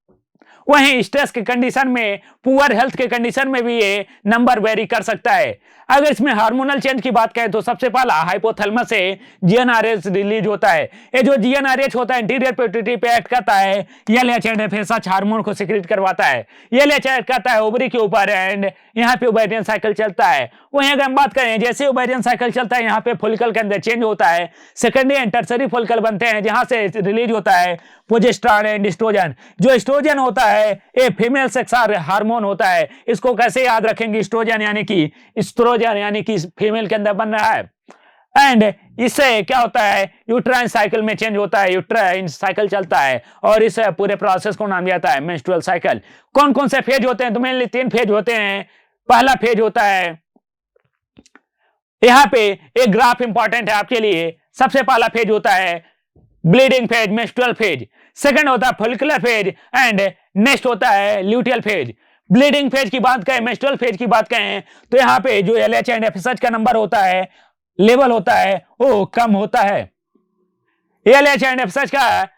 S1: वहीं स्ट्रेस के कंडीशन में, पुअर हेल्थ के कंडीशन में भी ये नंबर वेरी कर सकता है। अगर इसमें हार्मोनल चेंज की बात करें तो सबसे पहला हाइपोथैलेमस से जीएनआरएच रिलीज होता है। ये जो जीएनआरएच होता है इंटीरियर पिट्यूटरी पे एक्ट करता है, एलएच एंड एफएसएच हार्मोन को सिक्रीट करवाता है। एलएच एक्ट करता है ओवरी के ऊपर एंड यहाँ पे ओवेरियन साइकिल चलता है। वहीं अगर हम बात करें जैसे ओवेरियन साइकिल चलता है यहाँ पे फॉलिकल के अंदर चेंज होता है, सेकेंडरी एंड टर्सरी फॉलिकल बनते हैं जहां से रिलीज होता है प्रोजेस्टेरॉन एंड एस्ट्रोजन। जो एस्ट्रोजन होता है ये फीमेल सेक्स हार्मोन होता है। इसको कैसे याद रखेंगे, एस्ट्रोजन यानी कि फीमेल के अंदर बन रहा है। एंड इससे क्या होता है, यूट्राइन साइकिल में चेंज होता है, यूट्राइन साइकिल चलता है और इस पूरे प्रोसेस को नाम दिया जाता है मेंस्ट्रुअल साइकिल। कौन कौन से फेज होते हैं, तो मेनली 3 फेज होते हैं। पहला फेज होता है, यहाँ पे एक ग्राफ इंपॉर्टेंट है आपके लिए। सबसे पहला फेज होता है bleeding phase, menstrual phase. Second होता है फॉलिकुलर फेज एंड नेक्स्ट होता है ल्यूटियल फेज। ब्लीडिंग फेज की बात करें, मेंस्ट्रुअल फेज की बात करें तो यहाँ पे जो एलएच एंड एफएसएच का नंबर होता है, लेवल होता है, वो कम होता है। एलएच एंड एफएसएच का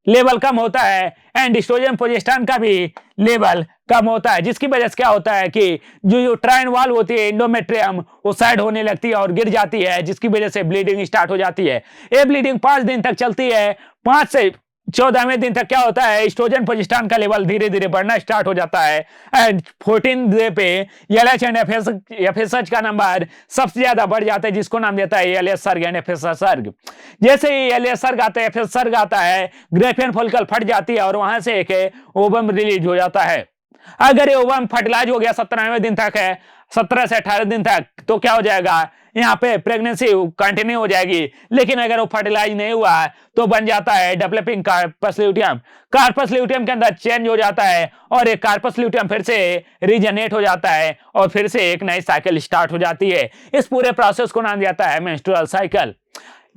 S1: लेवल कम होता है एंड एस्ट्रोजन प्रोजेस्टेरॉन का भी लेवल कम होता है, जिसकी वजह से क्या होता है कि जो यूट्राइन वॉल होती है एंडोमेट्रियम वो साइड होने लगती है और गिर जाती है, जिसकी वजह से ब्लीडिंग स्टार्ट हो जाती है। ये ब्लीडिंग 5 दिन तक चलती है। 5 से 14वें दिन तक क्या होता है, एस्ट्रोजन प्रोजेस्टेरॉन का लेवल धीरे धीरे बढ़ना स्टार्ट हो जाता है एंड 14 डे पे एलएच एंड एफएसएच का नंबर सबसे ज्यादा बढ़ जाता है, जिसको नाम देता है एलएच सर्ग एंड एफएसएच सर्ग। जैसे ही एलएच सर्ग आता है, एफएसएच सर्ग आता है, ग्रेफियन फॉलिकल फट जाती है और वहां से एक ओवम रिलीज हो जाता है। अगर ये ओवम फर्टिलाइज हो गया 17वें दिन तक है, 17 से 18 दिन तक, तो क्या हो जाएगा, यहाँ पे प्रेगनेंसी कंटिन्यू हो जाएगी। लेकिन अगर वो फर्टिलाइज नहीं हुआ तो बन जाता है developing corpus luteum. Corpus luteum के अंदर चेंज हो जाता है और एक कार्पस ल्यूटियम फिर से रीजनरेट हो जाता है और फिर से एक नई साइकिल स्टार्ट हो जाती है। इस पूरे प्रोसेस को नाम दिया जाता है मेंस्ट्रुअल साइकिल।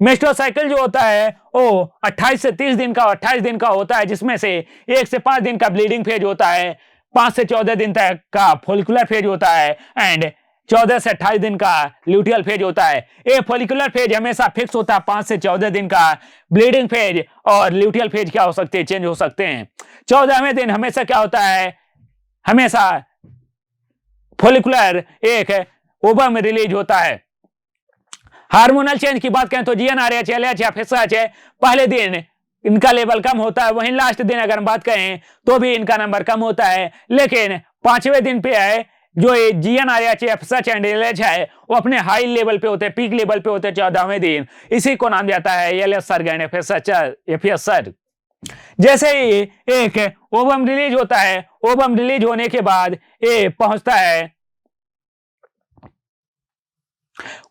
S1: मेंस्ट्रुअल साइकिल जो होता है वो 28 से 30 दिन का 28 दिन का होता है, जिसमें से 1 से 5 दिन का ब्लीडिंग फेज होता है, 5 से 14 दिन तक का फॉलिकुलर फेज होता है एंड 14 से 28 दिन का ल्यूटियल फेज होता है। ये फॉलिकुलर फेज हमेशा फिक्स होता है 5 से 14 दिन का। ब्लीडिंग फेज और ल्यूटियल फेज क्या हो सकते हैं, चेंज हो सकते हैं। 14वें दिन हमेशा क्या होता है, हमेशा फॉलिकुलर एक ओवम रिलीज होता है। हार्मोनल चेंज की बात करें तो जीएनआरएच, एलएच या एफएसएच पहले दिन इनका लेवल कम होता है, वहीं लास्ट दिन अगर हम बात करें तो भी इनका नंबर कम होता है। लेकिन 5वें दिन पे है जो ये जीएनआरएच, एफएसएच एंड एलएच है वो अपने हाई लेवल पे होते हैं, पीक लेवल पे होते हैं 14वें दिन। इसी को नाम दिया है एलएच सर्ग एंड एफएसएच सर्ग। जैसे ही एक ओवम रिलीज होता है, ओवम रिलीज होने के बाद ये पहुंचता है,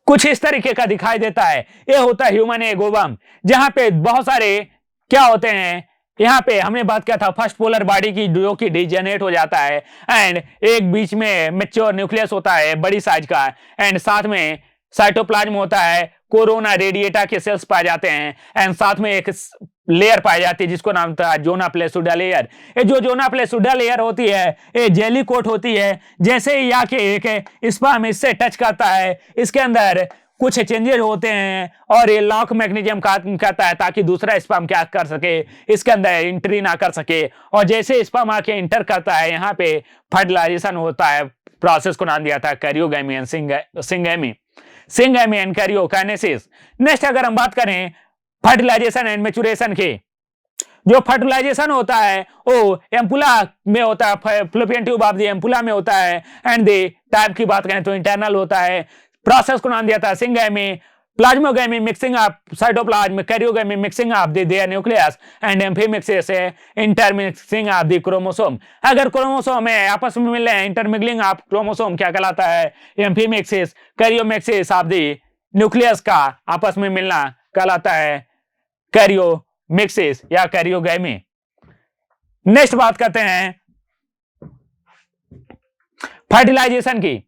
S1: कुछ इस तरीके का दिखाई देता है। ये होता है ह्यूमन एग ओवम, जहां पे बहुत सारे क्या होते हैं, यहाँ पे हमने बात किया था फर्स्ट पोलर बॉडी की जो कि डिजेनरेट हो जाता है एंड एक बीच में मैच्योर न्यूक्लियस होता है बड़ी साइज का एंड साथ में साइटोप्लाज्म होता है, कोरोना रेडिएटा के सेल्स पाए जाते हैं एंड साथ में एक लेयर पाई जाती है जिसको नाम था जोना प्लेसुडा लेयर। ये जो जोना प्लेसुडा लेयर होती है ये जेली कोट होती है। जैसे ही आके एक स्पर्म इससे टच करता है, इसके अंदर कुछ चेंजेस होते हैं और ये लॉक मैकेनिज्म करता है ताकि दूसरा स्पर्म क्या कर सके, इसके अंदर एंट्री ना कर सके। और जैसे स्पर्म आके इंटर करता है, यहाँ पे फर्टिलाइजेशन होता है। प्रोसेस को नाम दिया था karyogamy and syngamy and karyokinesis. Next अगर हम बात करें फर्टिलाइजेशन एंड मैच्योरेशन की, जो फर्टिलाइजेशन होता है वो एम्पुला में होता है, fallopian tube of the ampulla में होता है एंड द टाइप की बात करें तो इंटरनल होता है। प्रोसेस को नाम दिया था syngamy, plasmogamy mixing of cytoplasm, karyogamy mixing of their nucleus and amphimixis intermixing of the chromosome. अगर क्रोमोसोम है आपस में मिल रहे हैं, इंटरमिक्सिंग ऑफ क्रोमोसोम क्या कहलाता है, एम्फीमिक्सिस। कैरियोमिक्सिस ऑफ द न्यूक्लियस का आपस में मिलना कहलाता है कैरियोमिक्सिस या कैरियोगैमी। नेक्स्ट बात करते हैं फर्टिलाइजेशन की।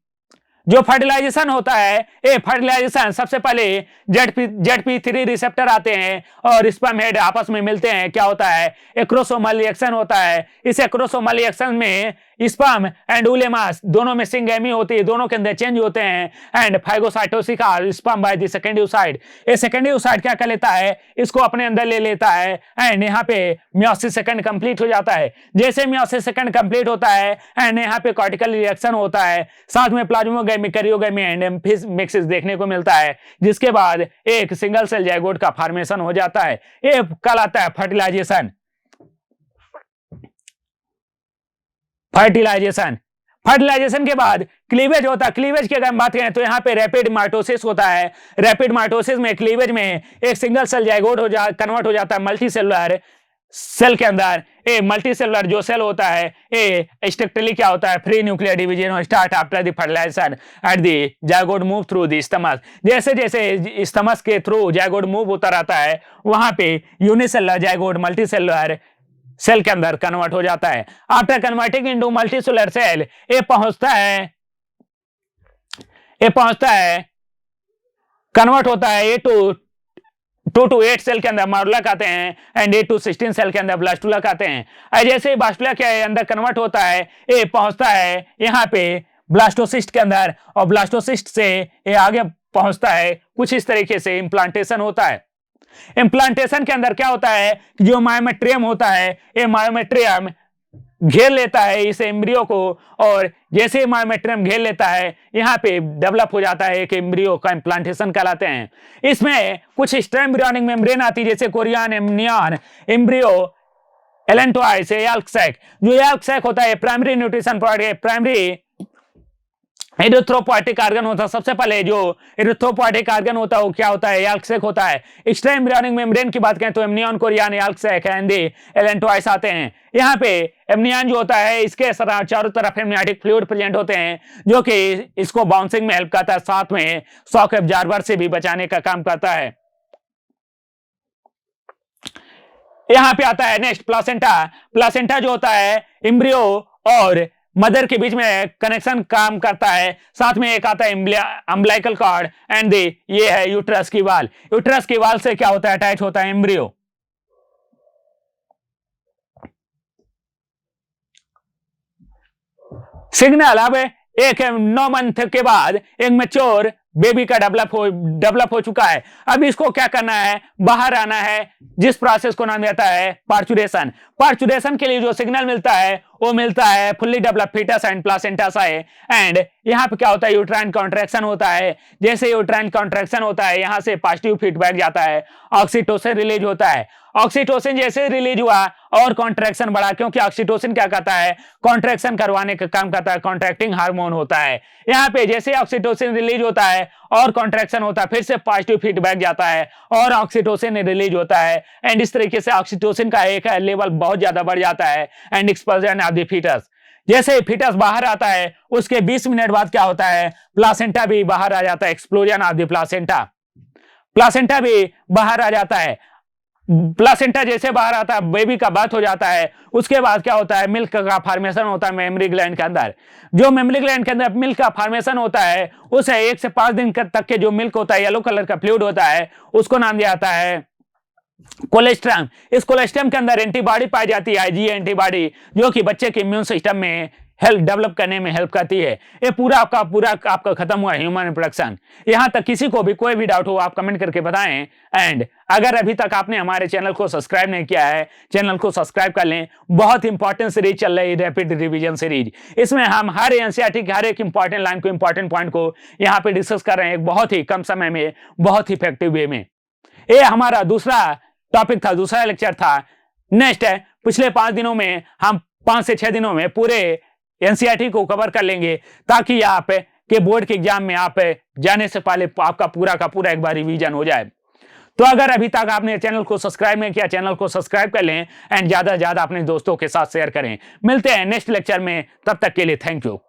S1: जो फर्टिलाइजेशन होता है ये फर्टिलाइजेशन सबसे पहले ZP3 रिसेप्टर आते हैं और स्पर्म हेड आपस में मिलते हैं। क्या होता है, एक्रोसोमल रिएक्शन होता है। इस एक्रोसोमल रिएक्शन में स्पर्म एंड उलेमास दोनों में सिंगेमी होती है, दोनों के अंदर चेंज होते हैं एंड फाइगोसाइटोसिस का sperm by the secondary oocyte। ये सेकेंडरी oocyte क्या कर लेता है, इसको अपने अंदर ले लेता है एंड यहाँ पे मियोसिस सेकंड कंप्लीट हो जाता है। जैसे मियोसिस सेकंड कंप्लीट होता है एंड यहाँ पे कॉर्टिकल रिएक्शन होता है, साथ में प्लाज्मोगेमी, कैरियोगेमी एंड मिक्सिस देखने को मिलता है, जिसके बाद एक सिंगल सेल जाइगोट का फॉर्मेशन हो जाता है। ये कहलाता है फर्टिलाइजेशन। फर्टिलाइजेशन के बाद क्लीवेज होता है। क्लीवेज की अगर हम बात करें तो यहाँ पे रैपिड माइटोसिस होता है। रैपिड माइटोसिस में क्लीवेज में एक सिंगल सेल जाइगोट कन्वर्ट हो जाता है मल्टी सेलुलर सेल के अंदर। ए मल्टी सेलुलर जो सेल होता है ए स्ट्रक्चरली क्या होता है, free nuclear division start after the fertilization at the zygote move through the stomach. जैसे जैसे स्टमक के थ्रू जाइगोट मूव होता रहता है, वहां पे unicellular zygote multi cellular cell के अंदर कन्वर्ट हो जाता है। After converting into multicellular cell ये पहुंचता है कन्वर्ट होता है ये टू टू 8 सेल के अंदर मॉडुला कहते हैं एंड 8 to 16 सेल के अंदर ब्लास्टुला कहते हैं। जैसे ब्लास्टुला के अंदर कन्वर्ट होता है ये पहुंचता है यहाँ पे ब्लास्टोसिस्ट के अंदर, और ब्लास्टोसिस्ट से ये आगे पहुंचता है कुछ इस तरीके से इम्प्लांटेशन होता है। इम्प्लांटेशन के अंदर क्या होता है, जो मायोमेट्रियम होता है ये मायोमेट्रियम घेर लेता है इस एम्ब्रियो को, और जैसे मायोमेट्रियम घेर लेता है यहाँ पे डेवलप हो जाता है एक एम्ब्रियो का इम्प्लांटेशन कहलाते हैं। इसमें कुछ एक्स्ट्रा एम्ब्रियोनिक मेम्ब्रेन आती है, जैसे chorion amnion embryo allantois yolk sac. जो यल्क सैक होता है primary nutrition provide, primary erythropoietic organ होता है। सबसे पहले जो एरिथ्रोपोइटिक ऑर्गन होता है वो क्या होता है, यल्क सैक होता है। एक्स्ट्रा एम्ब्रियोनिक मेम्ब्रेन की बात करें तो एम्नियन, कोरियन, यल्क सैक एंड एलेंटोइड्स आते हैं। यहाँ पे एम्नियन जो होता है इसके चारों तरफ एम्नियोटिक फ्लूइड प्रेजेंट होते हैं जो कि इसको बाउंसिंग में हेल्प करता है, साथ में शॉक एब्जॉर्बर से भी बचाने का काम करता है। यहाँ पे आता है नेक्स्ट प्लासेंटा। प्लासेंटा जो होता है एम्ब्रियो और मदर के बीच में कनेक्शन काम करता है, साथ में एक आता है अम्बिलिकल कॉर्ड एंड ये है यूट्रस की वाल। यूट्रस की वाल से क्या होता है, अटैच होता है एम्ब्रियो। सिग्नल अब एक 9 मंथ के बाद एक मैच्योर बेबी का डेवलप हो चुका है। अब इसको क्या करना है, बाहर आना है, जिस प्रोसेस को नाम देता है पार्चुरेशन। पार्चुरेशन के लिए जो सिग्नल मिलता है वो मिलता है fully develop foetus and placenta से। एंड यहाँ पे क्या होता है, यूट्राइन कॉन्ट्रैक्शन होता है। जैसे यूट्राइन कॉन्ट्रैक्शन होता है यहाँ से पॉजिटिव फीडबैक जाता है, ऑक्सीटोसिन रिलीज होता है। ऑक्सीटोसिन जैसे रिलीज हुआ और कॉन्ट्रैक्शन बढ़ा, क्योंकि ऑक्सीटोसिन क्या करता है, कॉन्ट्रैक्शन करवाने का काम करता है, कॉन्ट्रैक्टिंग हार्मोन होता है। यहाँ पे जैसे ऑक्सीटोसिन रिलीज होता है और कॉन्ट्रैक्शन होता है, फिर से पॉजिटिव फीडबैक जाता है और ऑक्सीटोसिन रिलीज होता है एंड इस तरीके से ऑक्सीटोसिन का एक लेवल बहुत ज्यादा बढ़ जाता है and expulsion of the foetus. जैसे फीटस बाहर आता है उसके 20 मिनट बाद क्या होता है, प्लासेंटा भी बाहर आ जाता है, explosion of the placenta. Placenta भी बाहर आ जाता है। प्लासेंटा जैसे बाहर आता है बेबी का बर्थ हो जाता है। उसके बाद क्या होता है, मिल्क का फॉर्मेशन होता है मेमरी ग्लैंड के अंदर। जो मेमरी ग्लैंड के अंदर मिल्क का फॉर्मेशन होता है उसे 1 से 5 दिन तक के जो मिल्क होता है, येलो कलर का फ्लूइड होता है, उसको नाम दिया जाता है कोलेस्ट्रम। इस कोलेस्ट्रम के अंदर एंटीबॉडी पाई जाती है, आईजी एंटीबॉडी, जो कि बच्चे के इम्यून सिस्टम में हेल्प डेवलप करने में हेल्प करती है। ये पूरा आपका खत्म हुआ ह्यूमन रिप्रोडक्शन। यहां तक किसी को भी कोई भी डाउट हो आप कमेंट करके बताएं। एंड अगर अभी तक आपने हमारे चैनल को सब्सक्राइब नहीं किया है, चैनल को सब्सक्राइब कर लें। बहुत इंपॉर्टेंट सीरीज चल रही है, रैपिड रिवीजन सीरीज। इसमें हम हर एनसीईआरटी के हर एक इंपॉर्टेंट लाइन को, इंपॉर्टेंट पॉइंट को यहाँ पे डिस्कस कर रहे हैं, एक बहुत ही कम समय में, बहुत ही इफेक्टिव वे में। ये हमारा दूसरा टॉपिक था, दूसरा लेक्चर था। नेक्स्ट है, पिछले 5 दिनों में हम 5 से 6 दिनों में पूरे एनसीईआरटी को कवर कर लेंगे, ताकि आप के बोर्ड के एग्जाम में आप जाने से पहले आपका पूरा का पूरा एक बार रिवीजन हो जाए। तो अगर अभी तक आपने चैनल को सब्सक्राइब नहीं किया, चैनल को सब्सक्राइब कर लें एंड ज्यादा से ज्यादा अपने दोस्तों के साथ शेयर करें। मिलते हैं नेक्स्ट लेक्चर में, तब तक के लिए थैंक यू।